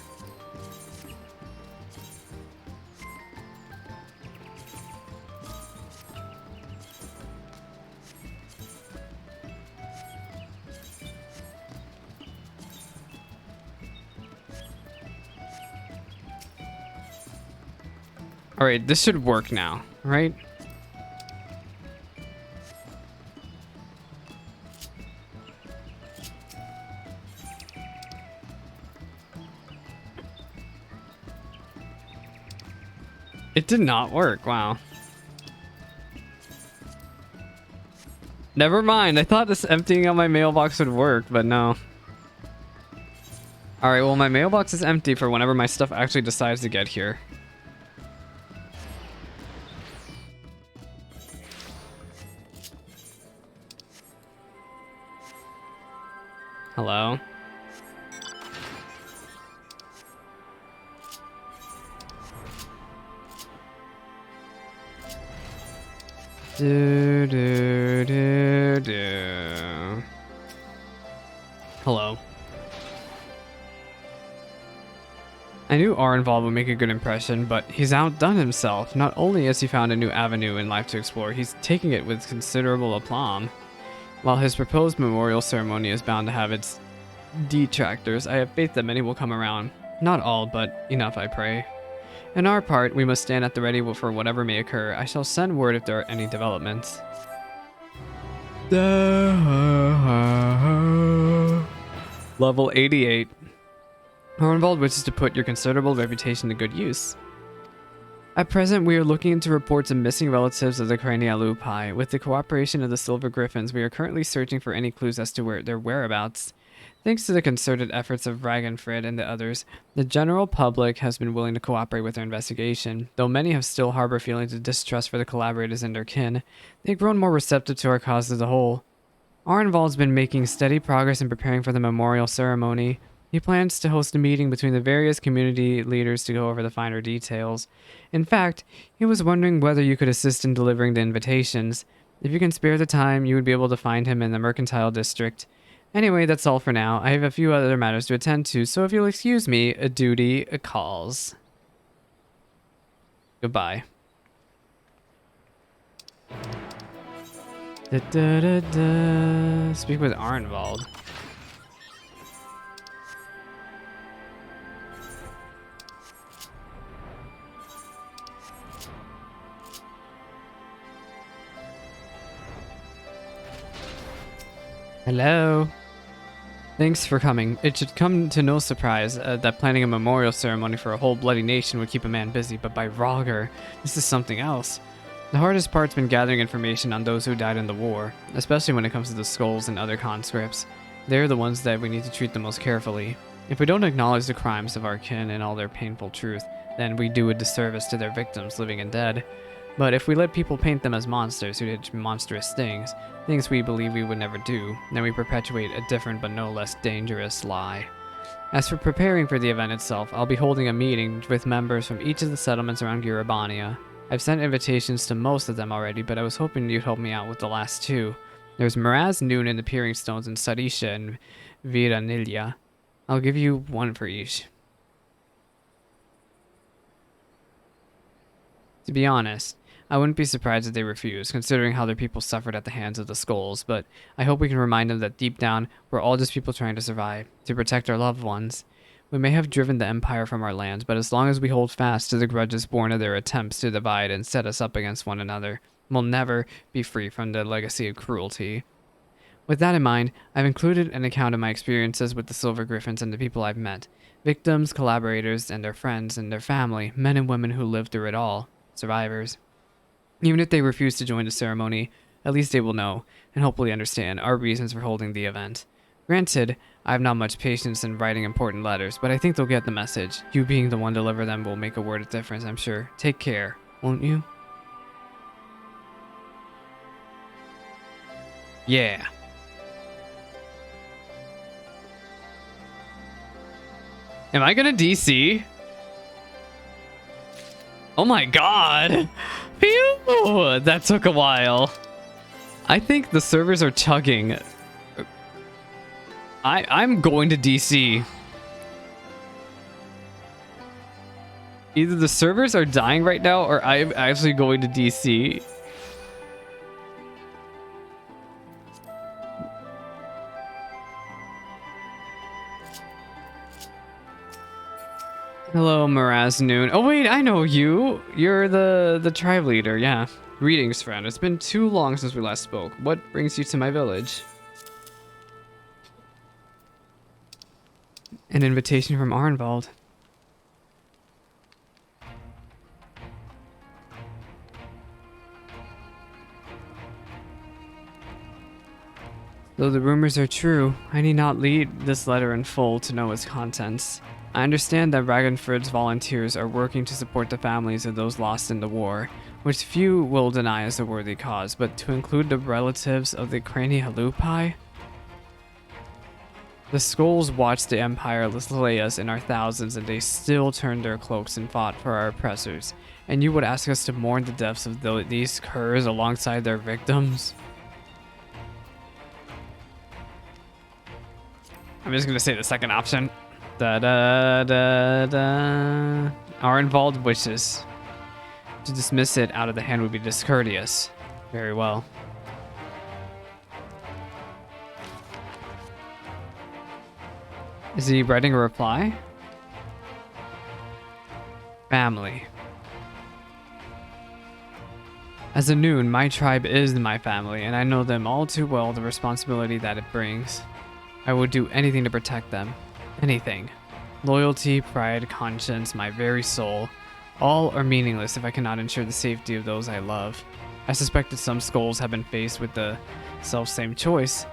All right, this should work now, right? It did not work. Wow. Never mind. I thought this emptying out my mailbox would work, but no. All right, well, my mailbox is empty for whenever my stuff actually decides to get here. Hello? Hello. I knew Arenvald would make a good impression, but he's outdone himself. Not only has he found a new avenue in life to explore, he's taking it with considerable aplomb. While his proposed memorial ceremony is bound to have its detractors, I have faith that many will come around. Not all, but enough, I pray. In our part, we must stand at the ready for whatever may occur. I shall send word if there are any developments. Level 88. Hornvald wishes to put your considerable reputation to good use. At present, we are looking into reports of missing relatives of the Cranialupi. With the cooperation of the Silver Griffins, we are currently searching for any clues as to their whereabouts. Thanks to the concerted efforts of Ragenfrid and the others, the general public has been willing to cooperate with our investigation. Though many have still harbor feelings of distrust for the collaborators and their kin, they've grown more receptive to our cause as a whole. Arnvald's been making steady progress in preparing for the memorial ceremony. He plans to host a meeting between the various community leaders to go over the finer details. In fact, he was wondering whether you could assist in delivering the invitations. If you can spare the time, you would be able to find him in the Mercantile District. Anyway, that's all for now. I have a few other matters to attend to, so if you'll excuse me, a duty calls. Goodbye. Speak with Arnvald. Hello. Thanks for coming. It should come to no surprise that planning a memorial ceremony for a whole bloody nation would keep a man busy, but by Roger, this is something else. The hardest part's been gathering information on those who died in the war, especially when it comes to the skulls and other conscripts. They're the ones that we need to treat the most carefully. If we don't acknowledge the crimes of our kin and all their painful truth, then we do a disservice to their victims, living and dead. But if we let people paint them as monsters who did monstrous things, things we believe we would never do, then we perpetuate a different but no less dangerous lie. As for preparing for the event itself, I'll be holding a meeting with members from each of the settlements around Girabania. I've sent invitations to most of them already, but I was hoping you'd help me out with the last two. There's Miraz, Noon, and the Peering Stones in Sarisha and Viranilya. I'll give you one for each. To be honest, I wouldn't be surprised if they refuse, considering how their people suffered at the hands of the skulls, but I hope we can remind them that deep down, we're all just people trying to survive, to protect our loved ones. We may have driven the Empire from our lands, but as long as we hold fast to the grudges born of their attempts to divide and set us up against one another, we'll never be free from the legacy of cruelty. With that in mind, I've included an account of my experiences with the Silver Griffins and the people I've met. Victims, collaborators, and their friends and their family, men and women who lived through it all. Survivors. Even if they refuse to join the ceremony, at least they will know, and hopefully understand, our reasons for holding the event. Granted, I have not much patience in writing important letters, but I think they'll get the message. You being the one to deliver them will make a word of difference, I'm sure. Take care, won't you? Yeah. Am I gonna DC? Oh my god! Phew! That took a while. I think the servers are chugging. I'm going to DC. Either the servers are dying right now or I'm actually going to DC. Hello, Miraz Noon. Oh wait, I know you. You're the tribe leader, yeah. Greetings, friend. It's been too long since we last spoke. What brings you to my village? An invitation from Arnvald. Though the rumors are true, I need not read this letter in full to know its contents. I understand that Ragnford's volunteers are working to support the families of those lost in the war, which few will deny as a worthy cause, but to include the relatives of the Cranialupi? The skulls watched the Empire slay us in our thousands, and they still turned their cloaks and fought for our oppressors. And you would ask us to mourn the deaths of these curs alongside their victims? I'm just gonna say the second option. Da da da da. Our involved wishes. To dismiss it out of the hand would be discourteous. Very well. Is he writing a reply? Family. As a Noon, my tribe is my family, and I know them all too well, the responsibility that it brings. I would do anything to protect them. Anything. Loyalty, pride, conscience, my very soul. All are meaningless if I cannot ensure the safety of those I love. I suspect that some skulls have been faced with the self-same choice,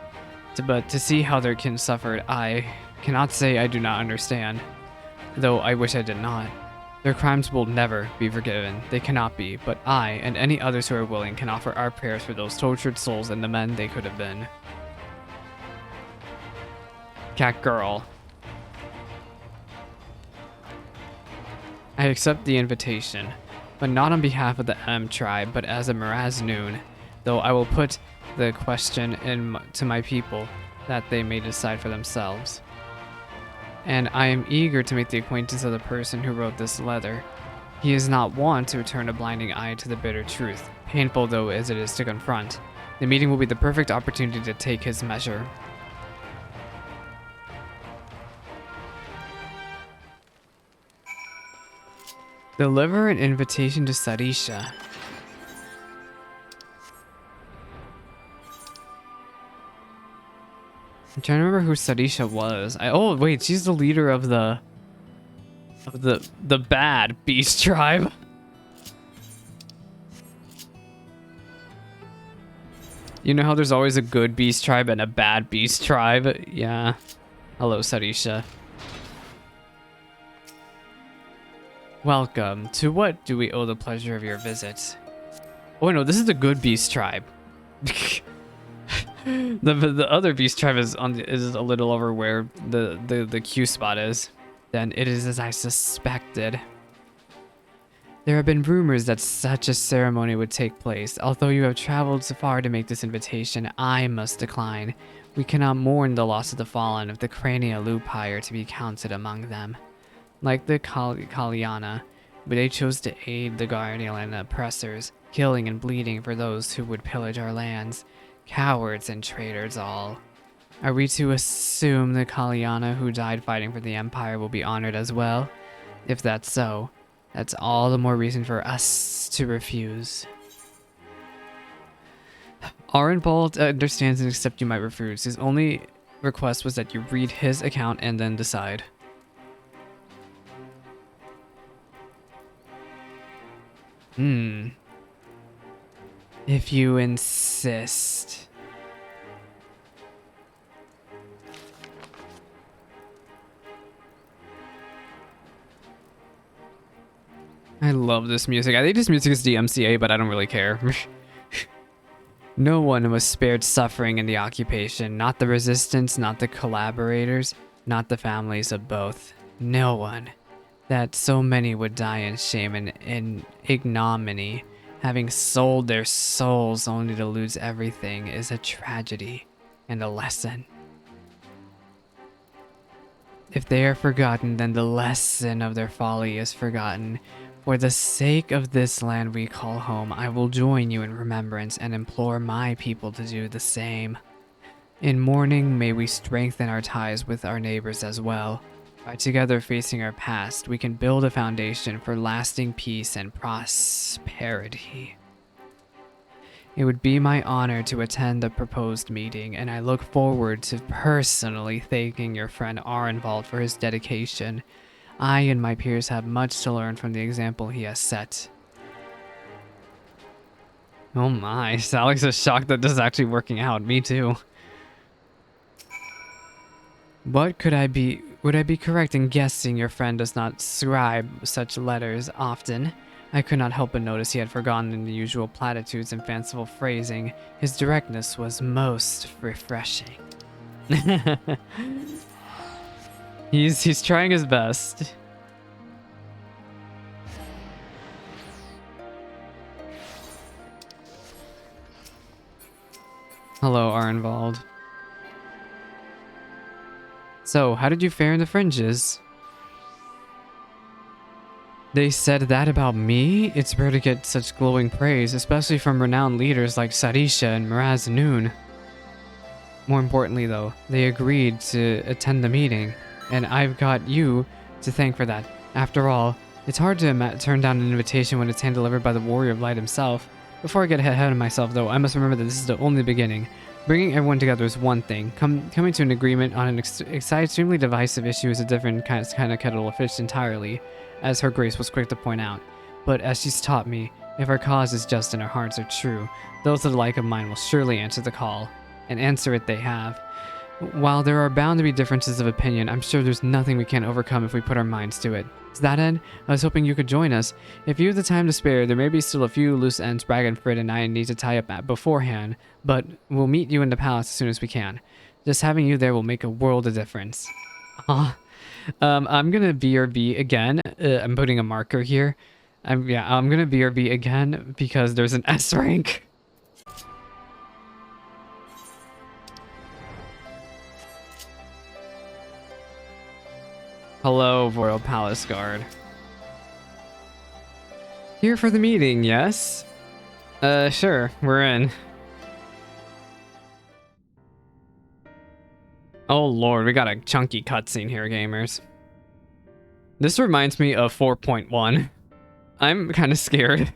but to see how their kin suffered, I cannot say I do not understand, though I wish I did not. Their crimes will never be forgiven. They cannot be, but I and any others who are willing can offer our prayers for those tortured souls and the men they could have been. Cat girl. I accept the invitation, but not on behalf of the M tribe, but as a Miraz Noon, though I will put the question to my people that they may decide for themselves. And I am eager to make the acquaintance of the person who wrote this letter. He is not one to turn a blinding eye to the bitter truth, painful though as it is to confront. The meeting will be the perfect opportunity to take his measure. Deliver an invitation to Sarisha. I'm trying to remember who Sarisha was. Oh wait, she's the leader of the bad beast tribe. You know how there's always a good beast tribe and a bad beast tribe? Yeah. Hello, Sarisha. Welcome. To what do we owe the pleasure of your visit? Oh no, this is the good beast tribe. the other beast tribe is a little over where the Q spot is. Then it is as I suspected. There have been rumors that such a ceremony would take place. Although you have traveled so far to make this invitation, I must decline. We cannot mourn the loss of the fallen if the Cranialupi are to be counted among them. Like the Kalyana, but they chose to aid the guardian and oppressors. killing and bleeding for those who would pillage our lands. Cowards and traitors all. Are we to assume the Kalyana who died fighting for the Empire will be honored as well? If that's so, that's all the more reason for us to refuse. Arenvald understands and accepts you might refuse. His only request was that you read his account and then decide. If you insist. I love this music. I think this music is DMCA, but I don't really care. No one was spared suffering in the occupation. Not the resistance, not the collaborators, not the families of both. No one. That so many would die in shame and in ignominy, having sold their souls only to lose everything, is a tragedy and a lesson. If they are forgotten, then the lesson of their folly is forgotten. For the sake of this land we call home, I will join you in remembrance and implore my people to do the same. In mourning, may we strengthen our ties with our neighbors as well. By together facing our past, we can build a foundation for lasting peace and prosperity. It would be my honor to attend the proposed meeting, and I look forward to personally thanking your friend Arenvald for his dedication. I and my peers have much to learn from the example he has set. Oh my, Alex is shocked that this is actually working out. Me too. Would I be correct in guessing your friend does not scribe such letters often? I could not help but notice he had forgotten the usual platitudes and fanciful phrasing. His directness was most refreshing. He's trying his best. Hello, Arenvald. So, how did you fare in the fringes? They said that about me? It's rare to get such glowing praise, especially from renowned leaders like Sarisha and Miraz Noon. More importantly though, they agreed to attend the meeting, and I've got you to thank for that. After all, it's hard to turn down an invitation when it's hand-delivered by the Warrior of Light himself. Before I get ahead of myself though, I must remember that this is the only beginning. Bringing everyone together is one thing. Coming to an agreement on an extremely divisive issue is a different kind of kettle of fish entirely, as Her Grace was quick to point out. But as she's taught me, if our cause is just and our hearts are true, those of the like of mine will surely answer the call, and answer it they have. While there are bound to be differences of opinion, I'm sure there's nothing we can't overcome if we put our minds to it. To that end, I was hoping you could join us. If you have the time to spare, there may be still a few loose ends Bragenfrid and I need to tie up at beforehand, but we'll meet you in the palace as soon as we can. Just having you there will make a world of difference. I'm gonna BRB again. I'm putting a marker here. I'm gonna BRB again because there's an S rank. Hello, Royal Palace Guard. Here for the meeting, yes? Sure, we're in. Oh lord, we got a chunky cutscene here, gamers. This reminds me of 4.1. I'm kind of scared.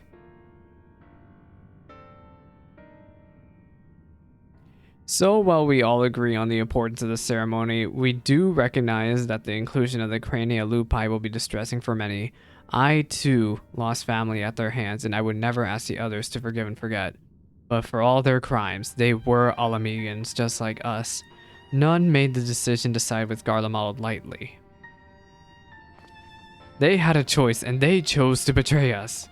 So while we all agree on the importance of the ceremony, we do recognize that the inclusion of the Crania Lupi will be distressing for many. I too lost family at their hands, and I would never ask the others to forgive and forget. But for all their crimes, they were Alamegans just like us. None made the decision to side with Garlemald lightly. They had a choice, and they chose to betray us.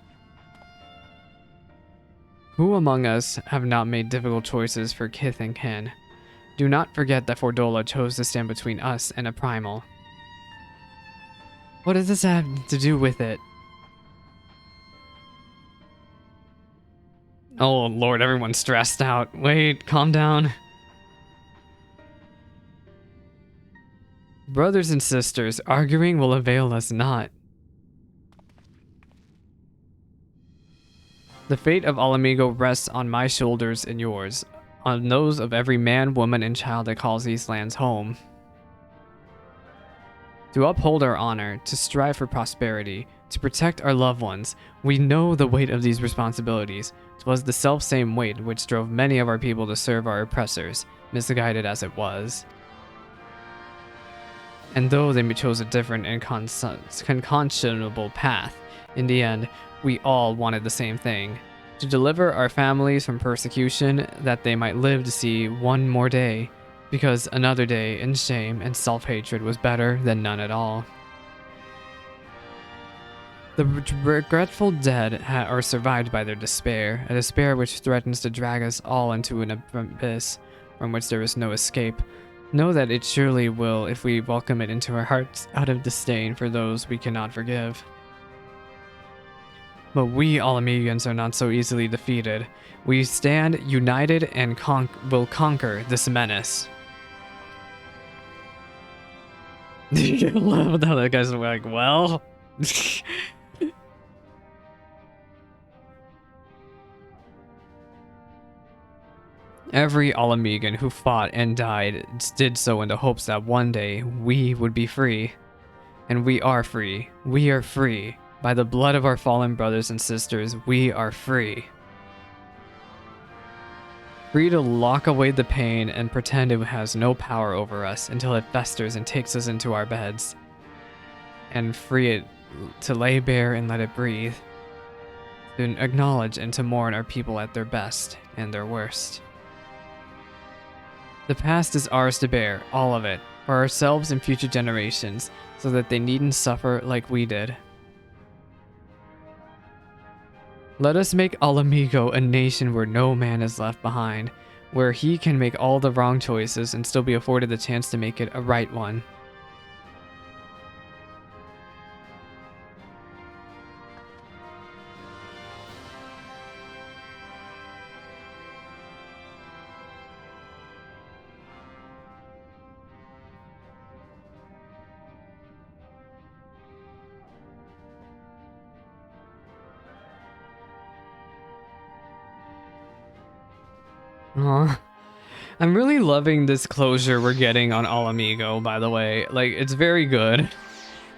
Who among us have not made difficult choices for kith and kin? Do not forget that Fordola chose to stand between us and a primal. What does this have to do with it? Oh lord, everyone's stressed out. Wait, calm down. Brothers and sisters, arguing will avail us not. The fate of Alamigo rests on my shoulders and yours, on those of every man, woman, and child that calls these lands home. To uphold our honor, to strive for prosperity, to protect our loved ones, we know the weight of these responsibilities. 'Twas the self-same weight which drove many of our people to serve our oppressors, misguided as it was. And though they chose a different and unconscionable path, in the end, we all wanted the same thing: to deliver our families from persecution, that they might live to see one more day, because another day in shame and self-hatred was better than none at all. The regretful dead are survived by their despair, a despair which threatens to drag us all into an abyss from which there is no escape. Know that it surely will if we welcome it into our hearts out of disdain for those we cannot forgive. But we Alamegans are not so easily defeated. We stand united and will conquer this menace. I love how the guys are like, well... Every Alamegan who fought and died did so in the hopes that one day we would be free. And we are free. We are free. By the blood of our fallen brothers and sisters, we are free. Free to lock away the pain and pretend it has no power over us until it festers and takes us into our beds. And free it to lay bare and let it breathe. To acknowledge and to mourn our people at their best and their worst. The past is ours to bear, all of it, for ourselves and future generations, so that they needn't suffer like we did. Let us make Alamigo a nation where no man is left behind, where he can make all the wrong choices and still be afforded the chance to make it a right one. Aw. I'm really loving this closure we're getting on Alamigo, by the way. Like, it's very good.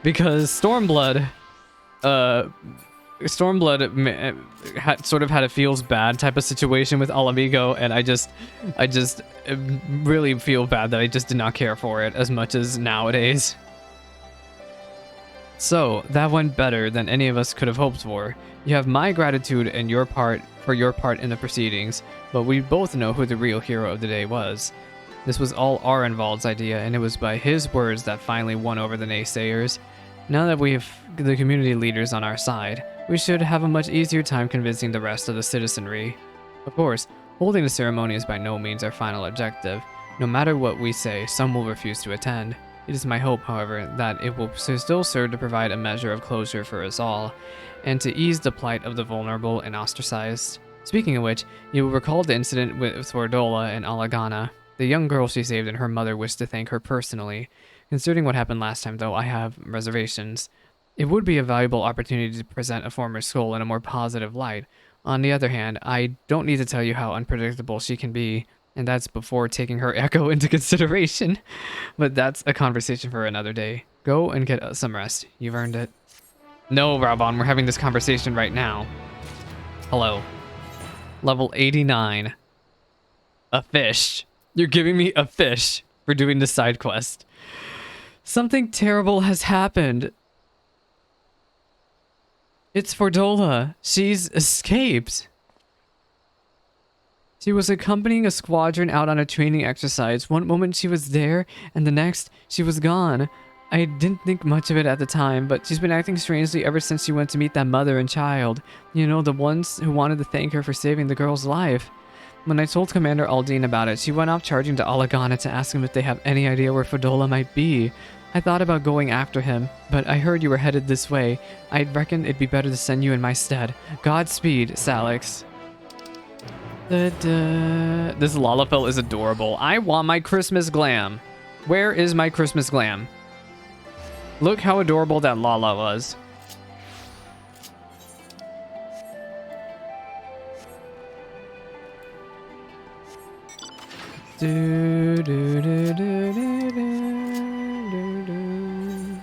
Because Stormblood sort of had a feels bad type of situation with Alamigo, and I just really feel bad that I just did not care for it as much as nowadays. So, that went better than any of us could have hoped for. You have my gratitude and your part in the proceedings, but we both know who the real hero of the day was. This was all Arenvald's idea, and it was by his words that finally won over the naysayers. Now that we have the community leaders on our side, we should have a much easier time convincing the rest of the citizenry. Of course, holding the ceremony is by no means our final objective. No matter what we say, some will refuse to attend. It is my hope, however, that it will still serve to provide a measure of closure for us all, and to ease the plight of the vulnerable and ostracized. Speaking of which, you will recall the incident with Thordola and Alagana. The young girl she saved and her mother wished to thank her personally. Considering what happened last time, though, I have reservations. It would be a valuable opportunity to present a former soul in a more positive light. On the other hand, I don't need to tell you how unpredictable she can be, and that's before taking her echo into consideration. But that's a conversation for another day. Go and get some rest. You've earned it. No, Raubon, we're having this conversation right now. Hello. Level 89. A fish. You're giving me a fish for doing the side quest. Something terrible has happened. It's Fordola. She's escaped. She was accompanying a squadron out on a training exercise. One moment she was there, and the next, she was gone. I didn't think much of it at the time, but she's been acting strangely ever since she went to meet that mother and child. You know, the ones who wanted to thank her for saving the girl's life. When I told Commander Aldine about it, she went off charging to Alagana to ask him if they have any idea where Fordola might be. I thought about going after him, but I heard you were headed this way. I reckon it'd be better to send you in my stead. Godspeed, Salix. This Lalafell is adorable. I want my Christmas glam. Where is my Christmas glam? Look how adorable that Lala was. Do, do, do, do, do, do, do, do.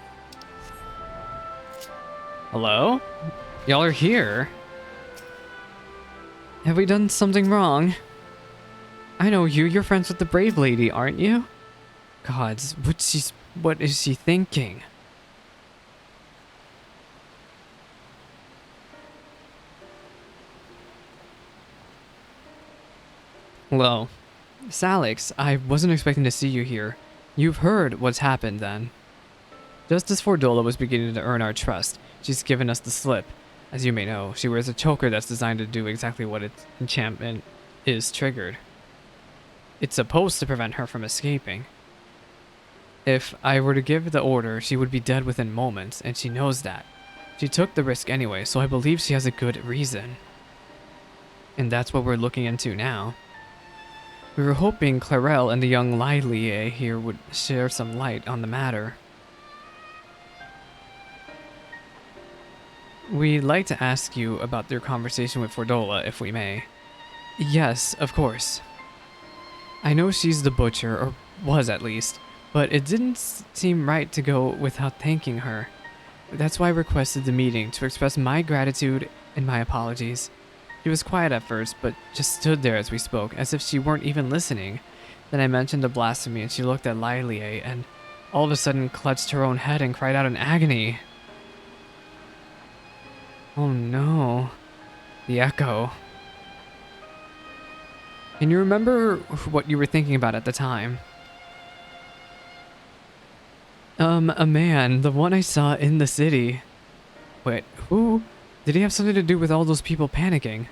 Hello? Y'all are here. Have we done something wrong? I know you. You're friends with the brave lady, aren't you? Gods, what is she thinking? Well, Salix, I wasn't expecting to see you here. You've heard what's happened then. Just as Fordola was beginning to earn our trust, she's given us the slip. As you may know, she wears a choker that's designed to do exactly what its enchantment is triggered. It's supposed to prevent her from escaping. If I were to give the order, she would be dead within moments, and she knows that. She took the risk anyway, so I believe she has a good reason. And that's what we're looking into now. We were hoping Clarel and the young Lilie here would share some light on the matter. We'd like to ask you about your conversation with Fordola, if we may. Yes, of course. I know she's the butcher, or was at least, but it didn't seem right to go without thanking her. That's why I requested the meeting, to express my gratitude and my apologies. She was quiet at first, but just stood there as we spoke, as if she weren't even listening. Then I mentioned the blasphemy, and she looked at Lilie, and all of a sudden clutched her own head and cried out in agony. Oh no. The echo. Can you remember what you were thinking about at the time? A man, the one I saw in the city. Wait, who? Did he have something to do with all those people panicking?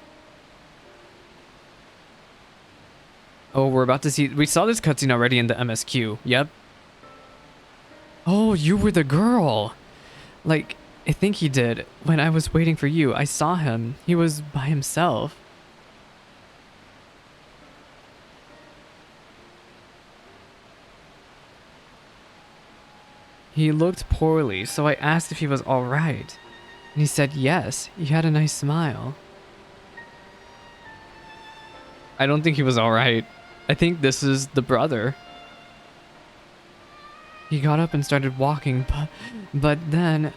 Oh, we're about to see. We saw this cutscene already in the MSQ. Yep. Oh, you were the girl. Like, I think he did. When I was waiting for you, I saw him. He was by himself. He looked poorly, so I asked if he was alright. And he said yes. He had a nice smile. I don't think he was alright. I think this is the brother. He got up and started walking, but then...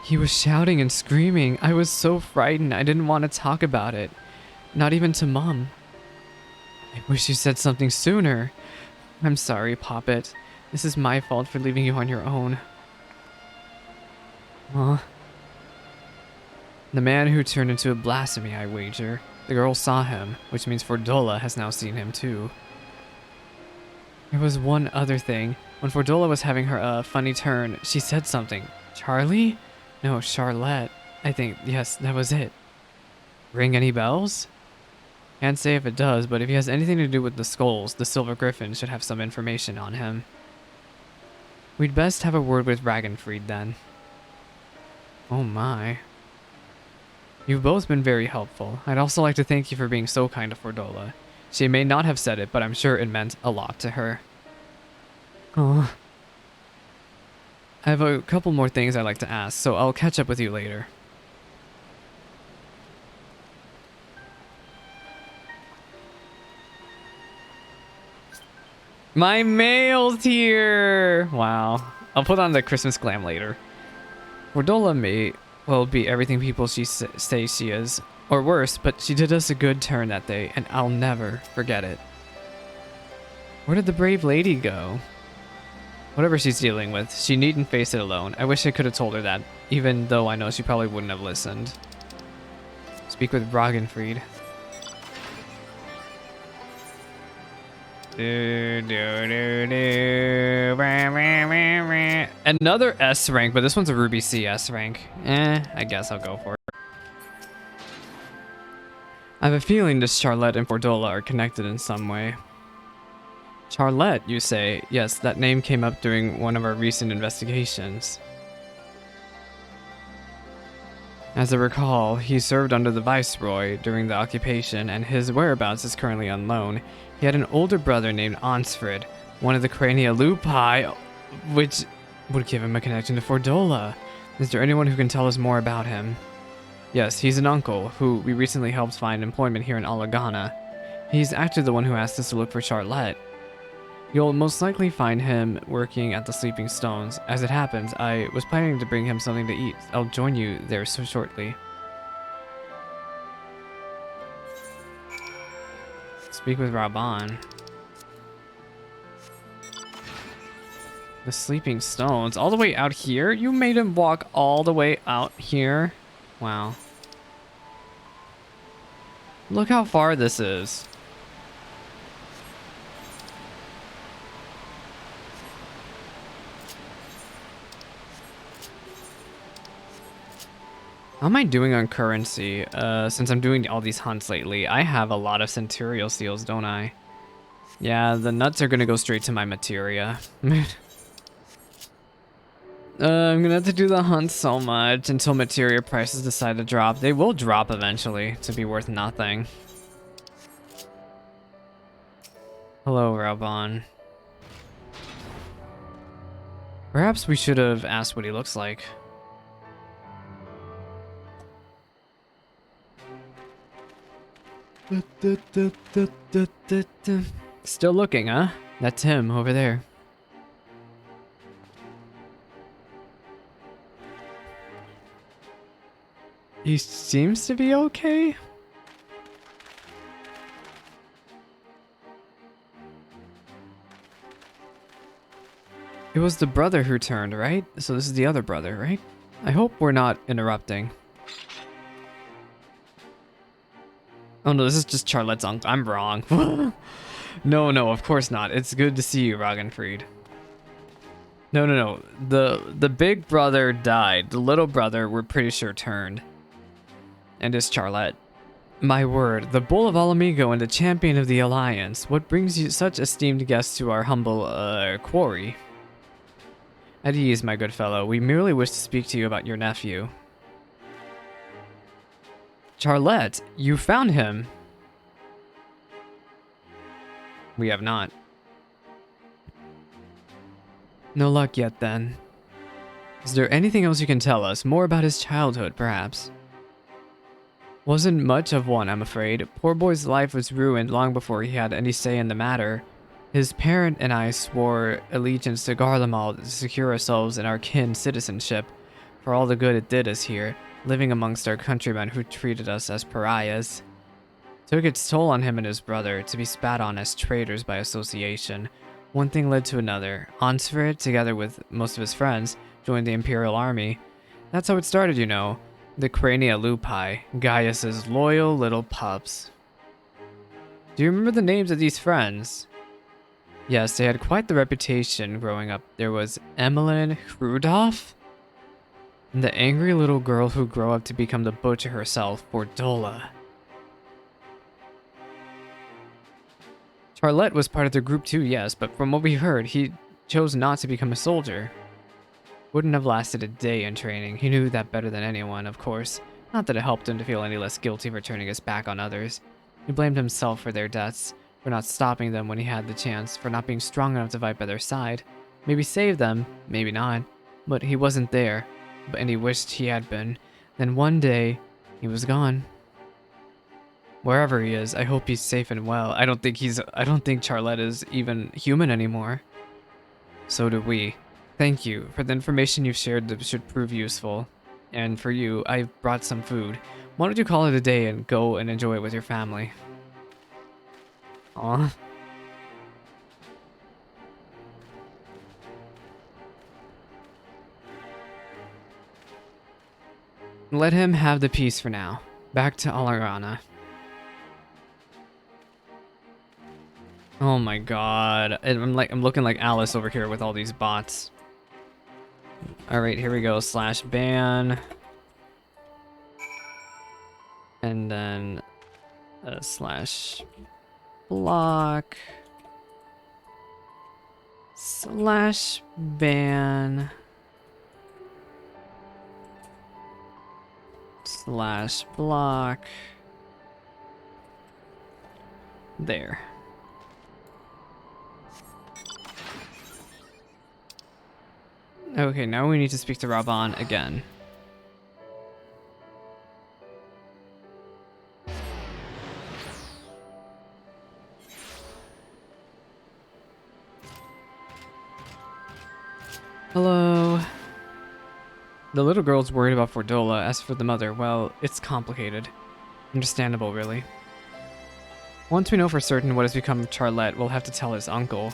He was shouting and screaming. I was so frightened. I didn't want to talk about it. Not even to Mom. I wish you said something sooner. I'm sorry, Poppet. This is my fault for leaving you on your own. Aw. The man who turned into a blasphemy, I wager. The girl saw him, which means Fordola has now seen him too. There was one other thing. When Fordola was having her funny turn, she said something. Charlie? No, Charlotte. I think, yes, that was it. Ring any bells? Can't say if it does, but if he has anything to do with the skulls, the Silver Griffin should have some information on him. We'd best have a word with Ragnfried then. Oh my. You've both been very helpful. I'd also like to thank you for being so kind to Fordola. She may not have said it, but I'm sure it meant a lot to her. Oh. I have a couple more things I'd like to ask, so I'll catch up with you later. My mail's here! Wow. I'll put on the Christmas glam later. Fordola may well be everything people say she is, or worse, but she did us a good turn that day, and I'll never forget it. Where did the brave lady go? Whatever she's dealing with, she needn't face it alone. I wish I could have told her that, even though I know she probably wouldn't have listened. Speak with Ragnfried. Another S rank, but this one's a Ruby CS rank. I guess I'll go for it. I have a feeling this Charlotte and Fordola are connected in some way. Charlotte, you say? Yes, that name came up during one of our recent investigations. As I recall, he served under the Viceroy during the occupation, and his whereabouts is currently unknown. He had an older brother named Onsfrid, one of the Crania Lupi, which would give him a connection to Fordola. Is there anyone who can tell us more about him? Yes, he's an uncle who we recently helped find employment here in Alagana. He's actually the one who asked us to look for Charlotte. You'll most likely find him working at the Sleeping Stones. As it happens, I was planning to bring him something to eat. I'll join you there so shortly. Speak with Raban. The Sleeping Stones. All the way out here? You made him walk all the way out here? Wow. Look how far this is. How am I doing on currency? Since I'm doing all these hunts lately, I have a lot of Centurial Seals, don't I? Yeah, the nuts are gonna go straight to my materia. I'm gonna have to do the hunt so much until materia prices decide to drop. They will drop eventually to be worth nothing. Hello, Raban. Perhaps we should have asked what he looks like. Still looking, huh? That's him over there. He seems to be okay. It was the brother who turned, right? So this is the other brother, right? I hope we're not interrupting. Oh no, this is just Charlotte's uncle. I'm wrong. No, of course not. It's good to see you, Ragenfried. No. The big brother died. The little brother, we're pretty sure, turned. And it's Charlotte. My word, the Bull of Alamigo and the champion of the Alliance. What brings you such esteemed guests to our humble, quarry? At ease, my good fellow. We merely wish to speak to you about your nephew. Charlotte, you found him. We have not. No luck yet, then. Is there anything else you can tell us? More about his childhood, perhaps? Wasn't much of one, I'm afraid. Poor boy's life was ruined long before he had any say in the matter. His parent and I swore allegiance to Garlemald to secure ourselves and our kin citizenship, for all the good it did us here, living amongst our countrymen who treated us as pariahs. Took its toll on him and his brother, to be spat on as traitors by association. One thing led to another. Onsfrid, together with most of his friends, joined the Imperial Army. That's how it started, you know. The Crania Lupi, Gaius's loyal little pups. Do you remember the names of these friends? Yes, they had quite the reputation growing up. There was Emmeline Rudolph, and the angry little girl who grew up to become the butcher herself, Bordola. Charlotte was part of the group too, yes, but from what we heard, he chose not to become a soldier. Wouldn't have lasted a day in training. He knew that better than anyone, of course. Not that it helped him to feel any less guilty for turning his back on others. He blamed himself for their deaths, for not stopping them when he had the chance, for not being strong enough to fight by their side. Maybe save them, maybe not. But he wasn't there, and he wished he had been. Then one day, he was gone. Wherever he is, I hope he's safe and well. I don't think Charlotte is even human anymore. So do we. Thank you for the information you've shared that should prove useful. And for you, I've brought some food. Why don't you call it a day and go and enjoy it with your family? Aw. Let him have the peace for now. Back to Alarana. Oh my god. I'm looking like Alice over here with all these bots. Alright, here we go. /ban. And then /block. /ban. /block. There. Okay, now we need to speak to Raban again. Hello. The little girl's worried about Fordola. As for the mother, well, it's complicated. Understandable, really. Once we know for certain what has become of Charlotte, we'll have to tell his uncle.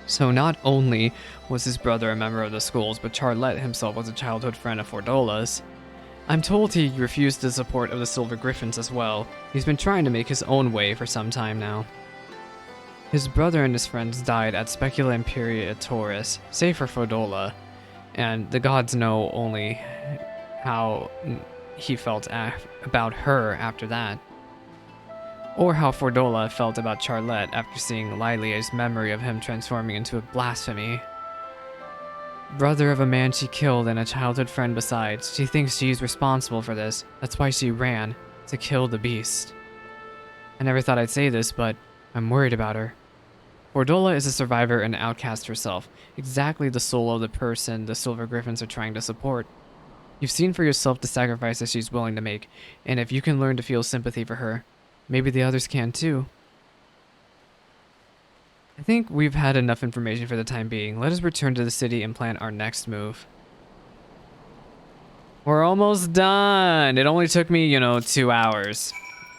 So not only was his brother a member of the schools, but Charlotte himself was a childhood friend of Fordola's. I'm told he refused the support of the Silver Griffins as well. He's been trying to make his own way for some time now. His brother and his friends died at Specula Imperatoris, save for Fordola, and the gods know only how he felt about her after that. Or how Fordola felt about Charlotte after seeing Lilie's memory of him transforming into a blasphemy. Brother of a man she killed and a childhood friend besides, she thinks she's responsible for this. That's why she ran, to kill the beast. I never thought I'd say this, but I'm worried about her. Fordola is a survivor and outcast herself, exactly the soul of the person the Silver Griffins are trying to support. You've seen for yourself the sacrifices she's willing to make, and if you can learn to feel sympathy for her, maybe the others can too. I think we've had enough information for the time being. Let us return to the city and plan our next move. We're almost done. It only took me, 2 hours.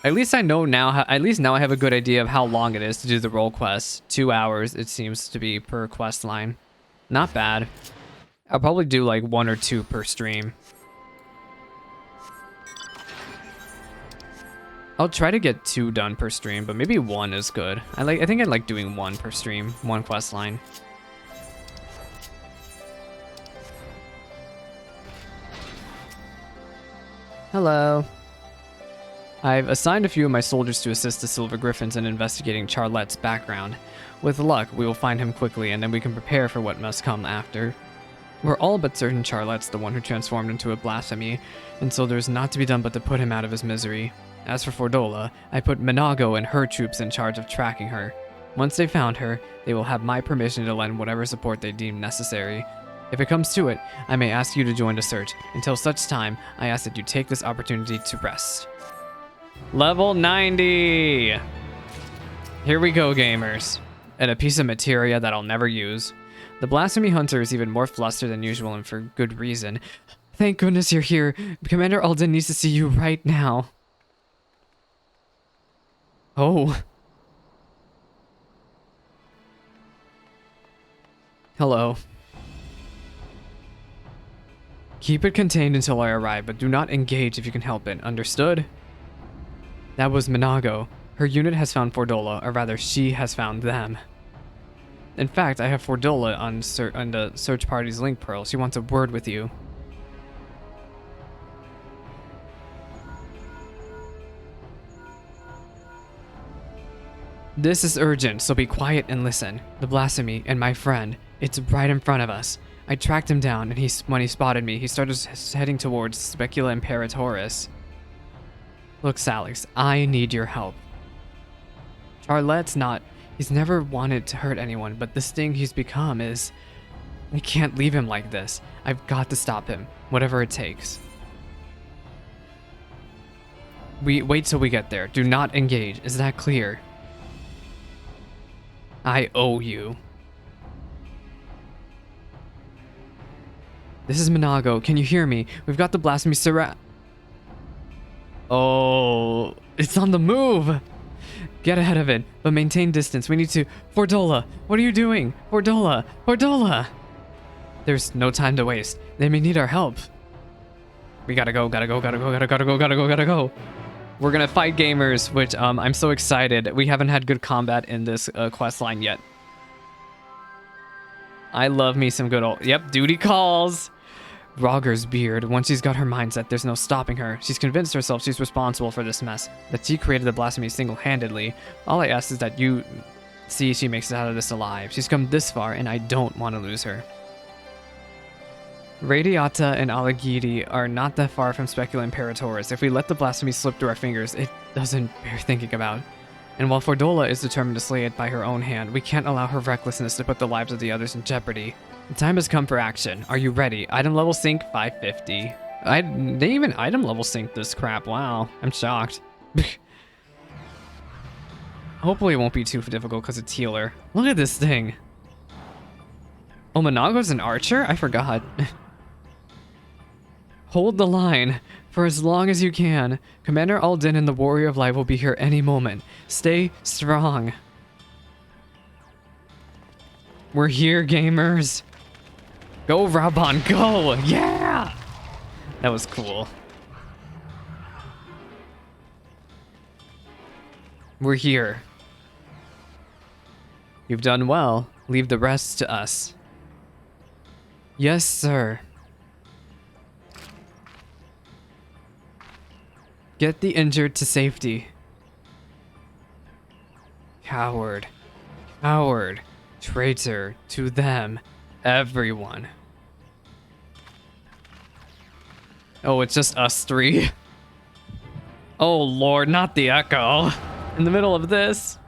At least I know now. At least now I have a good idea of how long it is to do the role quests. 2 hours, it seems to be per quest line. Not bad. I'll probably do like 1 or 2 per stream. I'll try to get 2 done per stream, but maybe 1 is good. I think I like doing 1 per stream, 1 quest line. Hello. I've assigned a few of my soldiers to assist the Silver Griffins in investigating Charlotte's background. With luck, we will find him quickly, and then we can prepare for what must come after. We're all but certain Charlotte's the one who transformed into a blasphemy, and so there's naught to be done but to put him out of his misery. As for Fordola, I put Minago and her troops in charge of tracking her. Once they found her, they will have my permission to lend whatever support they deem necessary. If it comes to it, I may ask you to join the search. Until such time, I ask that you take this opportunity to rest. Level 90! Here we go, gamers. And a piece of materia that I'll never use. The Blasphemy Hunter is even more flustered than usual, and for good reason. Thank goodness you're here. Commander Alden needs to see you right now. Oh. Hello. Keep it contained until I arrive, but do not engage if you can help it. Understood? That was Minago. Her unit has found Fordola, or rather, she has found them. In fact, I have Fordola on the search party's link pearl. She wants a word with you. This is urgent, so be quiet and listen. The blasphemy and my friend, it's right in front of us. I tracked him down, and when he spotted me, he started heading towards Specula Imperatoris. Look, Salix, I need your help. Charlotte's not... He's never wanted to hurt anyone, but this thing he's become is... I can't leave him like this. I've got to stop him, whatever it takes. Wait till we get there. Do not engage. Is that clear? I owe you. This is Minago. Can you hear me? We've got the blasphemy Oh, it's on the move. Get ahead of it, but maintain distance. We need to... Fordola, what are you doing? Fordola, Fordola. There's no time to waste. They may need our help. We gotta go. We're gonna fight gamers, which I'm so excited. We haven't had good combat in this quest line yet. I love me some good old... Yep, duty calls. Rogger's beard. Once she's got her mindset, there's no stopping her. She's convinced herself she's responsible for this mess, that she created the blasphemy single-handedly. All I ask is that you see she makes it out of this alive. She's come this far, and I don't want to lose her. Radiata and Alagiri are not that far from Specula Imperatoris. If we let the blasphemy slip through our fingers, it doesn't bear thinking about. And while Fordola is determined to slay it by her own hand, we can't allow her recklessness to put the lives of the others in jeopardy. The time has come for action. Are you ready? Item level sync 550. They even item level sync this crap. Wow, I'm shocked. Hopefully it won't be too difficult because it's healer. Look at this thing. Oh, Monago's an archer? I forgot. Hold the line for as long as you can. Commander Alden and the Warrior of Light will be here any moment. Stay strong. We're here, gamers. Go, Raban, go! Yeah! That was cool. We're here. You've done well. Leave the rest to us. Yes, sir. Get the injured to safety. Coward. Coward. Traitor. To them. Everyone. Oh, it's just us three. Oh, Lord, not the echo. In the middle of this.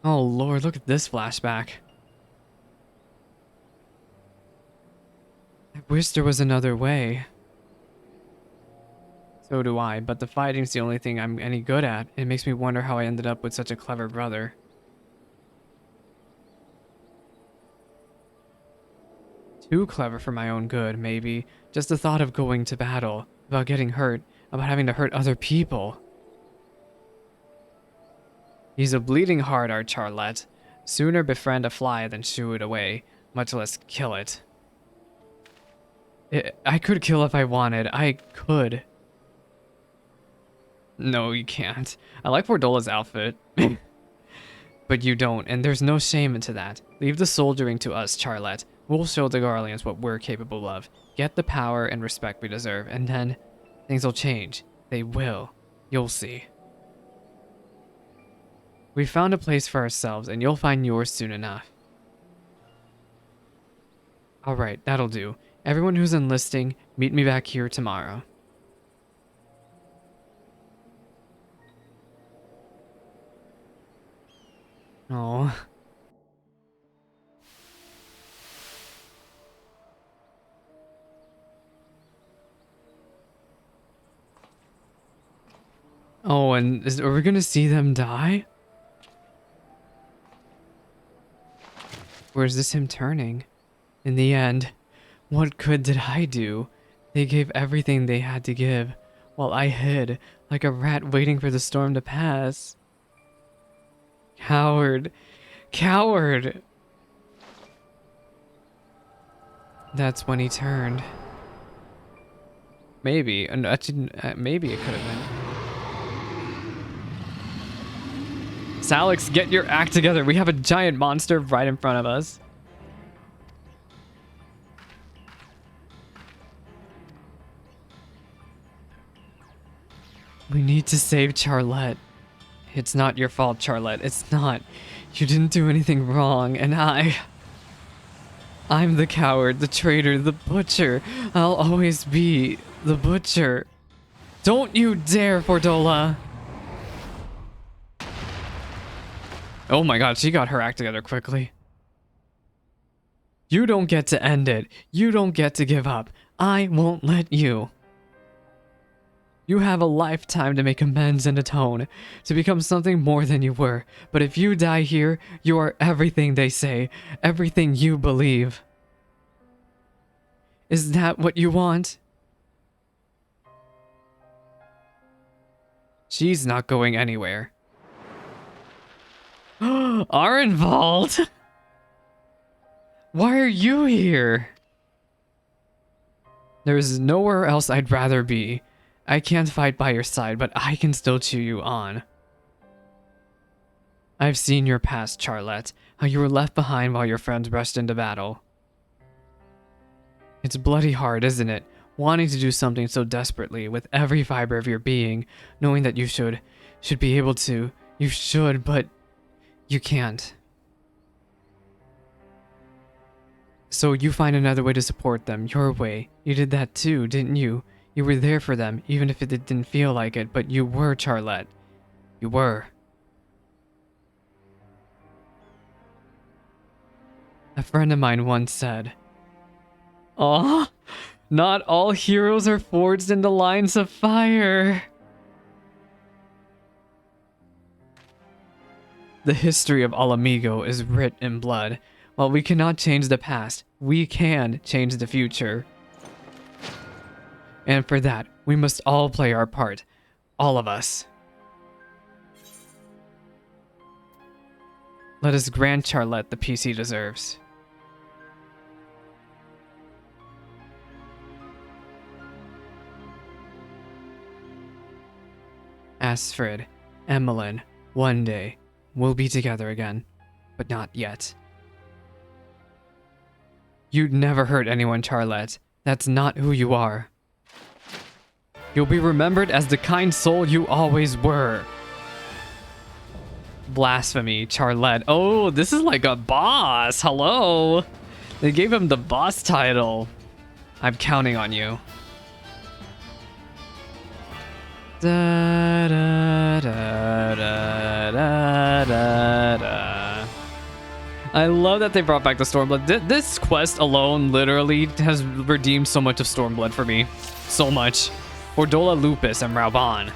Oh, Lord, look at this flashback. I wish there was another way. So do I, but the fighting's the only thing I'm any good at. It makes me wonder how I ended up with such a clever brother. Too clever for my own good, maybe. Just the thought of going to battle, about getting hurt, about having to hurt other people. He's a bleeding heart, our Charlotte. Sooner befriend a fly than shoo it away, much less kill it. I could kill if I wanted. I could. No, you can't. I like Fordola's outfit. But you don't, and there's no shame into that. Leave the soldiering to us, Charlotte. We'll show the Garleans what we're capable of. Get the power and respect we deserve, and then things will change. They will. You'll see. We found a place for ourselves, and you'll find yours soon enough. Alright, that'll do. Everyone who's enlisting, meet me back here tomorrow. Oh. Oh, and are we gonna see them die? Or is this him turning? In the end, what good did I do? They gave everything they had to give, while I hid, like a rat waiting for the storm to pass. Coward. Coward! That's when he turned. Maybe. Actually, maybe it could have been. Salix, get your act together. We have a giant monster right in front of us. We need to save Charlotte. It's not your fault, Charlotte. It's not. You didn't do anything wrong, and I'm the coward, the traitor, the butcher. I'll always be the butcher. Don't you dare, Fordola! Oh my god, she got her act together quickly. You don't get to end it. You don't get to give up. I won't let you. You have a lifetime to make amends and atone, to become something more than you were. But if you die here, you are everything they say, everything you believe. Is that what you want? She's not going anywhere. Arenvald! Why are you here? There's nowhere else I'd rather be. I can't fight by your side, but I can still cheer you on. I've seen your past, Charlotte, how you were left behind while your friends rushed into battle. It's bloody hard, isn't it? Wanting to do something so desperately with every fiber of your being, knowing that you should be able to. You should, but you can't. So you find another way to support them, your way. You did that too, didn't you? You were there for them, even if it didn't feel like it, but you were, Charlotte. You were. A friend of mine once said, "Aw, not all heroes are forged into lines of fire." The history of Alamigo is writ in blood. While we cannot change the past, we can change the future. And for that, we must all play our part. All of us. Let us grant Charlotte the peace he deserves. Astrid, Emmeline, one day, we'll be together again, but not yet. You'd never hurt anyone, Charlotte. That's not who you are. You'll be remembered as the kind soul you always were. Blasphemy, Charlotte. Oh, this is like a boss. Hello. They gave him the boss title. I'm counting on you. Da, da, da, da, da, da, da. I love that they brought back the Stormblood. This quest alone literally has redeemed so much of Stormblood for me. So much. Ordola, Lupus, and Rauban.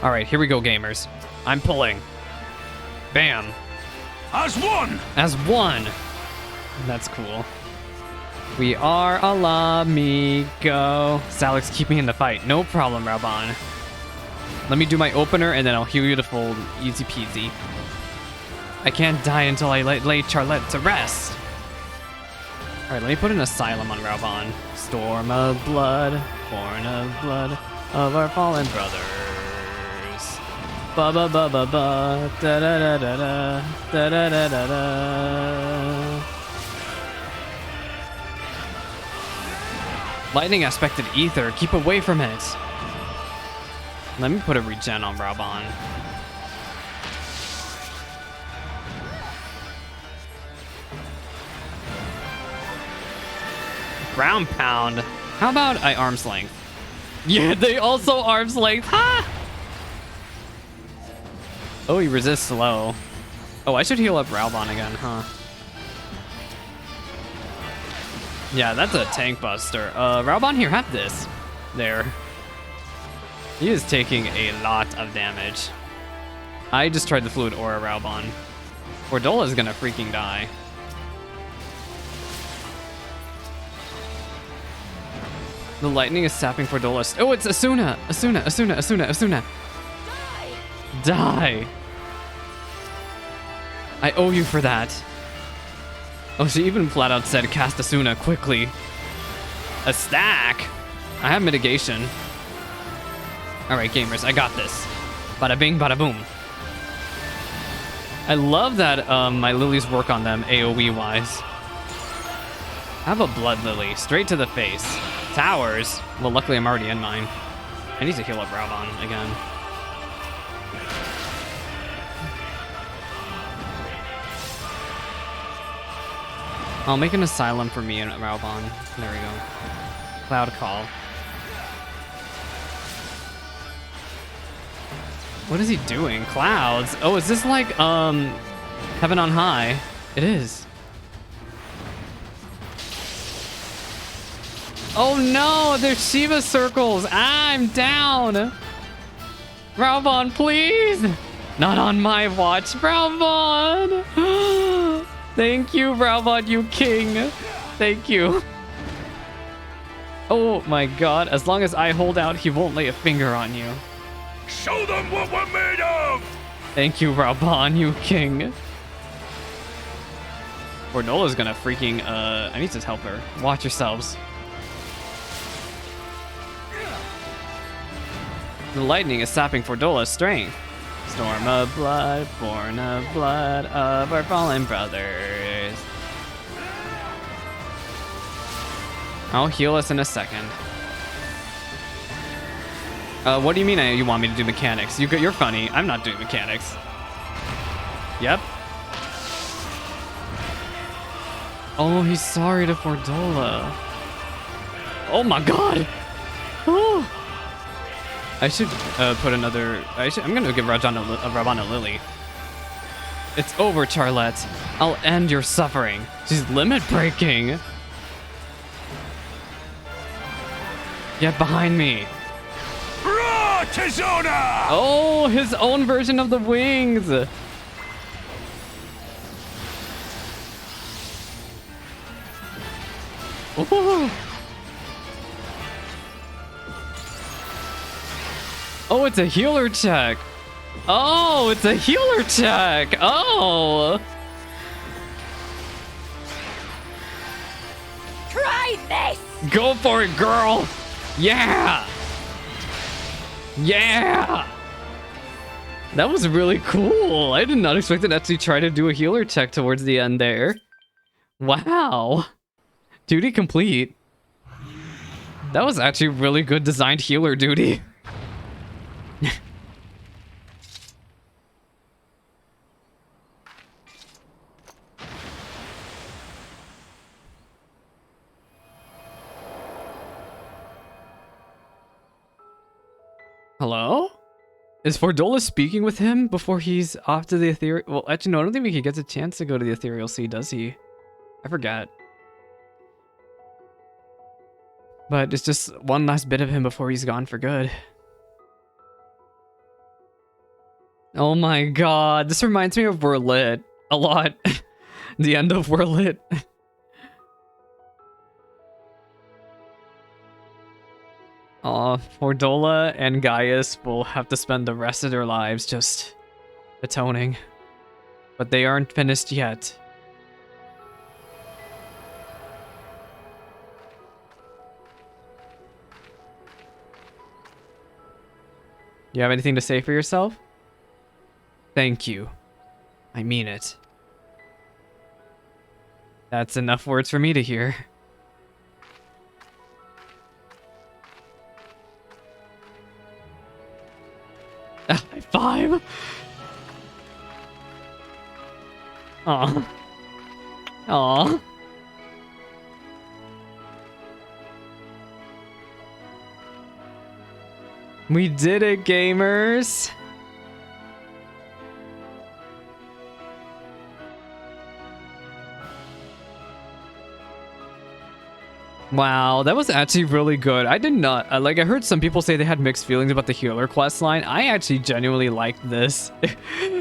Alright, here we go, gamers. I'm pulling. Bam. As one! As one! That's cool. We are Alamigo. Salix, keep me in the fight. No problem, Rauban. Let me do my opener, and then I'll heal you to full. Easy peasy. I can't die until I lay Charlotte to rest. Alright, let me put an asylum on Rauban. Storm of blood, born of blood of our fallen brothers. Ba ba ba ba ba, da da da da da, da da da da da. Lightning aspected ether, keep away from it. Let me put a regen on Rauban. Ground pound. How about I arm's length? Yeah, they also arm's length. Ha! Oh, he resists slow. Oh, I should heal up Rauban again, huh? Yeah, that's a tank buster. Rauban, here, have this. There. He is taking a lot of damage. I just tried the Fluid Aura Rauban. Ordola's gonna freaking die. The lightning is sapping for Dola. Oh, it's Asuna! Asuna, Asuna, Asuna, Asuna. Die! I owe you for that. Oh, she even flat out said cast Asuna quickly. A stack? I have mitigation. Alright, gamers, I got this. Bada bing, bada boom. I love that my lilies work on them AoE wise. Have a blood lily straight to the face. Towers. Well, luckily I'm already in mine. I need to heal up Rauban again. I'll make an asylum for me and Rauban. There we go. Cloud Call. What is he doing? Clouds? Oh, is this like, Heaven on High? It is. Oh no, there's Shiva circles. I'm down. Rauban, please. Not on my watch, Rauban. Thank you, Rauban, you king. Thank you. Oh my god, as long as I hold out, he won't lay a finger on you. Show them what we're made of! Thank you, Rauban, you king. Ordola's gonna freaking, I need to help her. Watch yourselves. The lightning is sapping Fordola's strength. Storm of blood, born of blood of our fallen brothers. I'll heal us in a second. What do you mean you want me to do mechanics? You're funny. I'm not doing mechanics. Yep. Oh, he's sorry to Fordola. Oh my god. Oh. I should put another. I'm gonna give Rauban a lily. It's over, Charlotte. I'll end your suffering. She's limit breaking. Get behind me. Tizona! Oh, his own version of the wings. Ooh. Oh, it's a healer check. Oh, it's a healer check. Oh. Try this! Go for it, girl. Yeah. Yeah. That was really cool. I did not expect it to actually try to do a healer check towards the end there. Wow. Duty complete. That was actually really good designed healer duty. Hello? Is Fordola speaking with him before he's off to the ethereal? Well, actually, no, I don't think he gets a chance to go to the ethereal sea, does he? I forget. But it's just one last bit of him before he's gone for good. Oh my god, this reminds me of We're Lit a lot. The end of We're Lit. Fordola and Gaius will have to spend the rest of their lives just atoning. But they aren't finished yet. You have anything to say for yourself? Thank you. I mean it. That's enough words for me to hear. High five. Aw. Aw. We did it, gamers. Wow, that was actually really good. I did not, I heard some people say they had mixed feelings about the healer quest line. I actually genuinely liked this.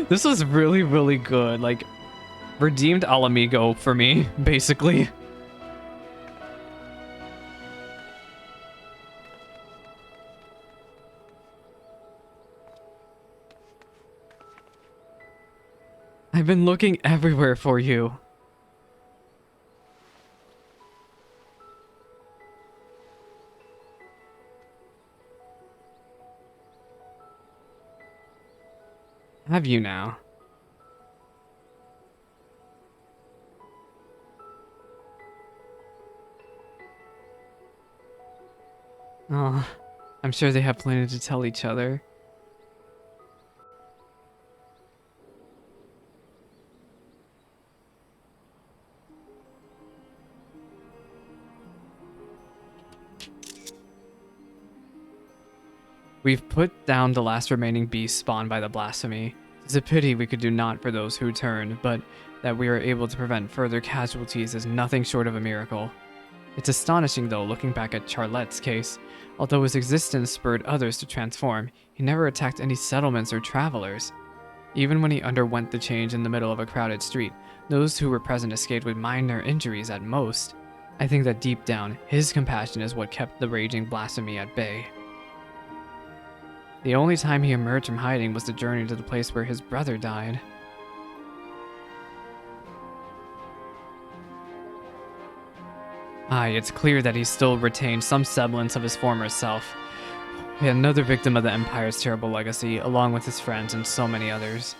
This was really, really good. Like, redeemed Alamigo for me, basically. I've been looking everywhere for you. Have you now? Oh, I'm sure they have plenty to tell each other. We've put down the last remaining beast spawned by the blasphemy. It's a pity we could do naught for those who turn, but that we are able to prevent further casualties is nothing short of a miracle. It's astonishing though, looking back at Charlette's case. Although his existence spurred others to transform, he never attacked any settlements or travelers. Even when he underwent the change in the middle of a crowded street, those who were present escaped with minor injuries at most. I think that deep down, his compassion is what kept the raging blasphemy at bay. The only time he emerged from hiding was the journey to the place where his brother died. Aye, it's clear that he still retained some semblance of his former self. Yet another victim of the Empire's terrible legacy, along with his friends and so many others.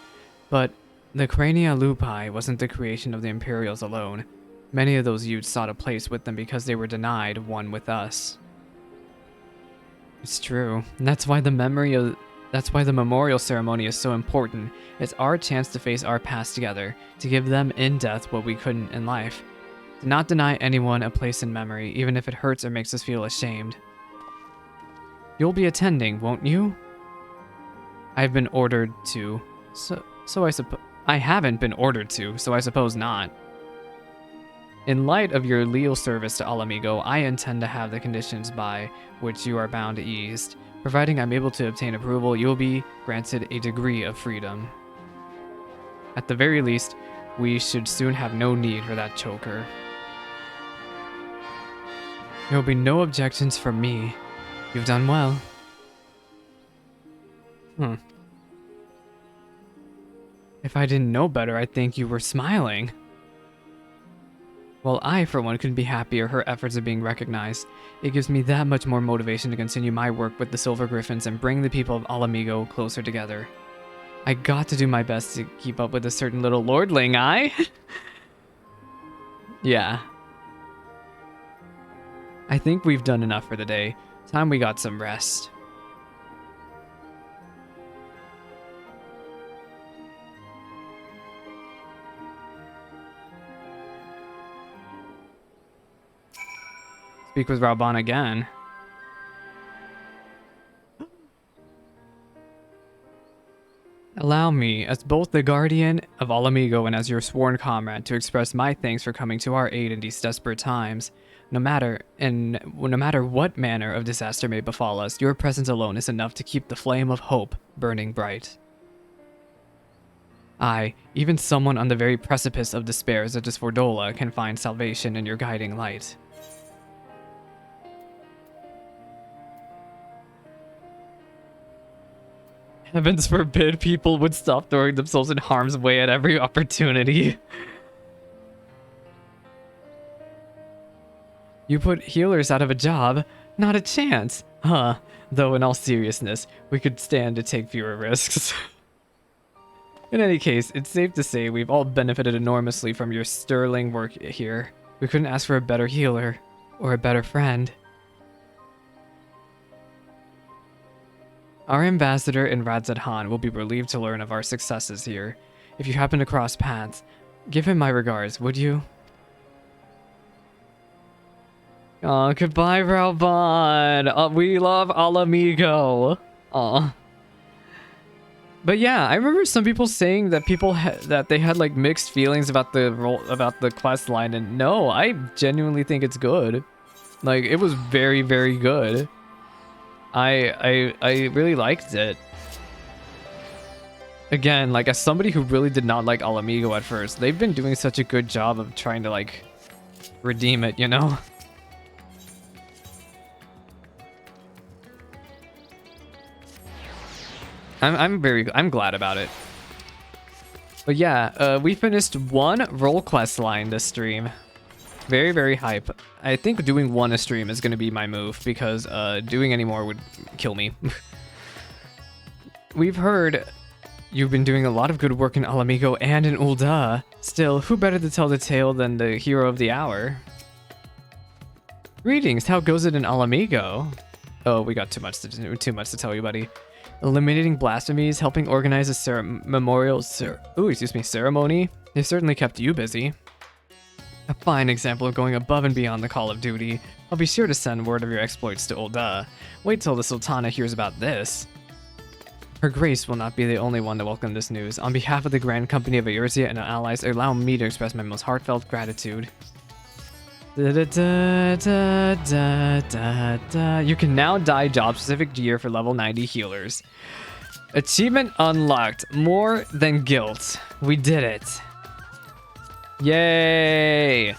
But the Crania Lupi wasn't the creation of the Imperials alone. Many of those youths sought a place with them because they were denied one with us. It's true. And that's why the memorial ceremony is so important. It's our chance to face our past together, to give them in death what we couldn't in life. To not deny anyone a place in memory, even if it hurts or makes us feel ashamed. You'll be attending, won't you? I've been ordered to. I haven't been ordered to, so I suppose not. In light of your leal service to Alamigo, I intend to have the conditions by which you are bound eased. Providing I'm able to obtain approval, you'll be granted a degree of freedom. At the very least, we should soon have no need for that choker. There will be no objections from me. You've done well. If I didn't know better, I'd think you were smiling. Well, I, for one, couldn't be happier her efforts are being recognized. It gives me that much more motivation to continue my work with the Silver Griffins and bring the people of Alamigo closer together. I got to do my best to keep up with a certain little lordling, Yeah. I think we've done enough for the day. Time we got some rest. Speak with Raoban again. Allow me, as both the guardian of Alamigo and as your sworn comrade, to express my thanks for coming to our aid in these desperate times. No matter what manner of disaster may befall us, your presence alone is enough to keep the flame of hope burning bright. Aye, even someone on the very precipice of despair such as Fordola can find salvation in your guiding light. Heavens forbid people would stop throwing themselves in harm's way at every opportunity. You put healers out of a job? Not a chance. Huh. Though in all seriousness, we could stand to take fewer risks. In any case, it's safe to say we've all benefited enormously from your sterling work here. We couldn't ask for a better healer, or a better friend. Our ambassador in Radzadhan will be relieved to learn of our successes here. If you happen to cross paths, give him my regards, would you? Oh, goodbye, Raoban. We love Alamigo. Aw. But yeah, I remember some people saying that that they had like mixed feelings about the quest line, and no, I genuinely think it's good. Like, it was very, very good. I really liked it. Again, like, as somebody who really did not like Alamigo at first, they've been doing such a good job of trying to like redeem it, you know? I'm glad about it. But yeah, we finished one role quest line this stream. Very, very hype. I think doing one a stream is going to be my move, because doing any more would kill me. We've heard you've been doing a lot of good work in Alamigo and in Ul'dah. Still, who better to tell the tale than the hero of the hour? Greetings, how goes it in Alamigo? Oh, we got too much to tell you, buddy. Eliminating blasphemies, helping organize a ceremony. They've certainly kept you busy. A fine example of going above and beyond the call of duty. I'll be sure to send word of your exploits to Ul'dah. Wait till the Sultana hears about this. Her Grace will not be the only one to welcome this news. On behalf of the Grand Company of Eorzea and our allies, allow me to express my most heartfelt gratitude. You can now dye job-specific gear for level 90 healers. Achievement unlocked. More than guilt. We did it. Yay!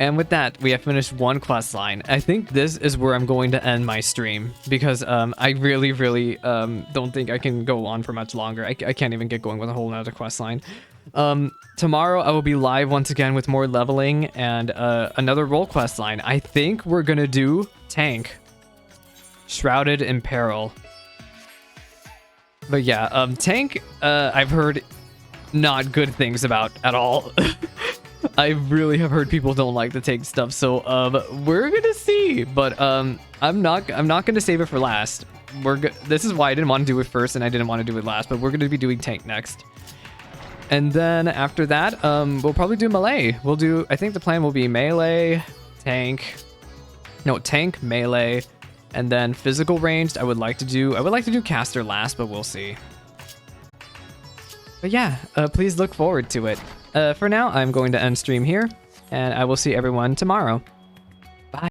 And with that, we have finished one quest line. I think this is where I'm going to end my stream, because I really, really don't think I can go on for much longer. I can't even get going with a whole nother quest line. Tomorrow I will be live once again with more leveling and another role quest line. I think we're gonna do Tank. Shrouded in Peril. But yeah, Tank, I've heard not good things about at all. I really have heard people don't like the Tank stuff, so we're gonna see. But I'm not gonna save it for last. This is why I didn't want to do it first and I didn't want to do it last, but we're gonna be doing Tank next. And then after that, we'll probably do melee. I think the plan will be melee, tank, melee, and then physical ranged. I would like to do caster last, but we'll see. But yeah, please look forward to it. For now, I'm going to end stream here, and I will see everyone tomorrow.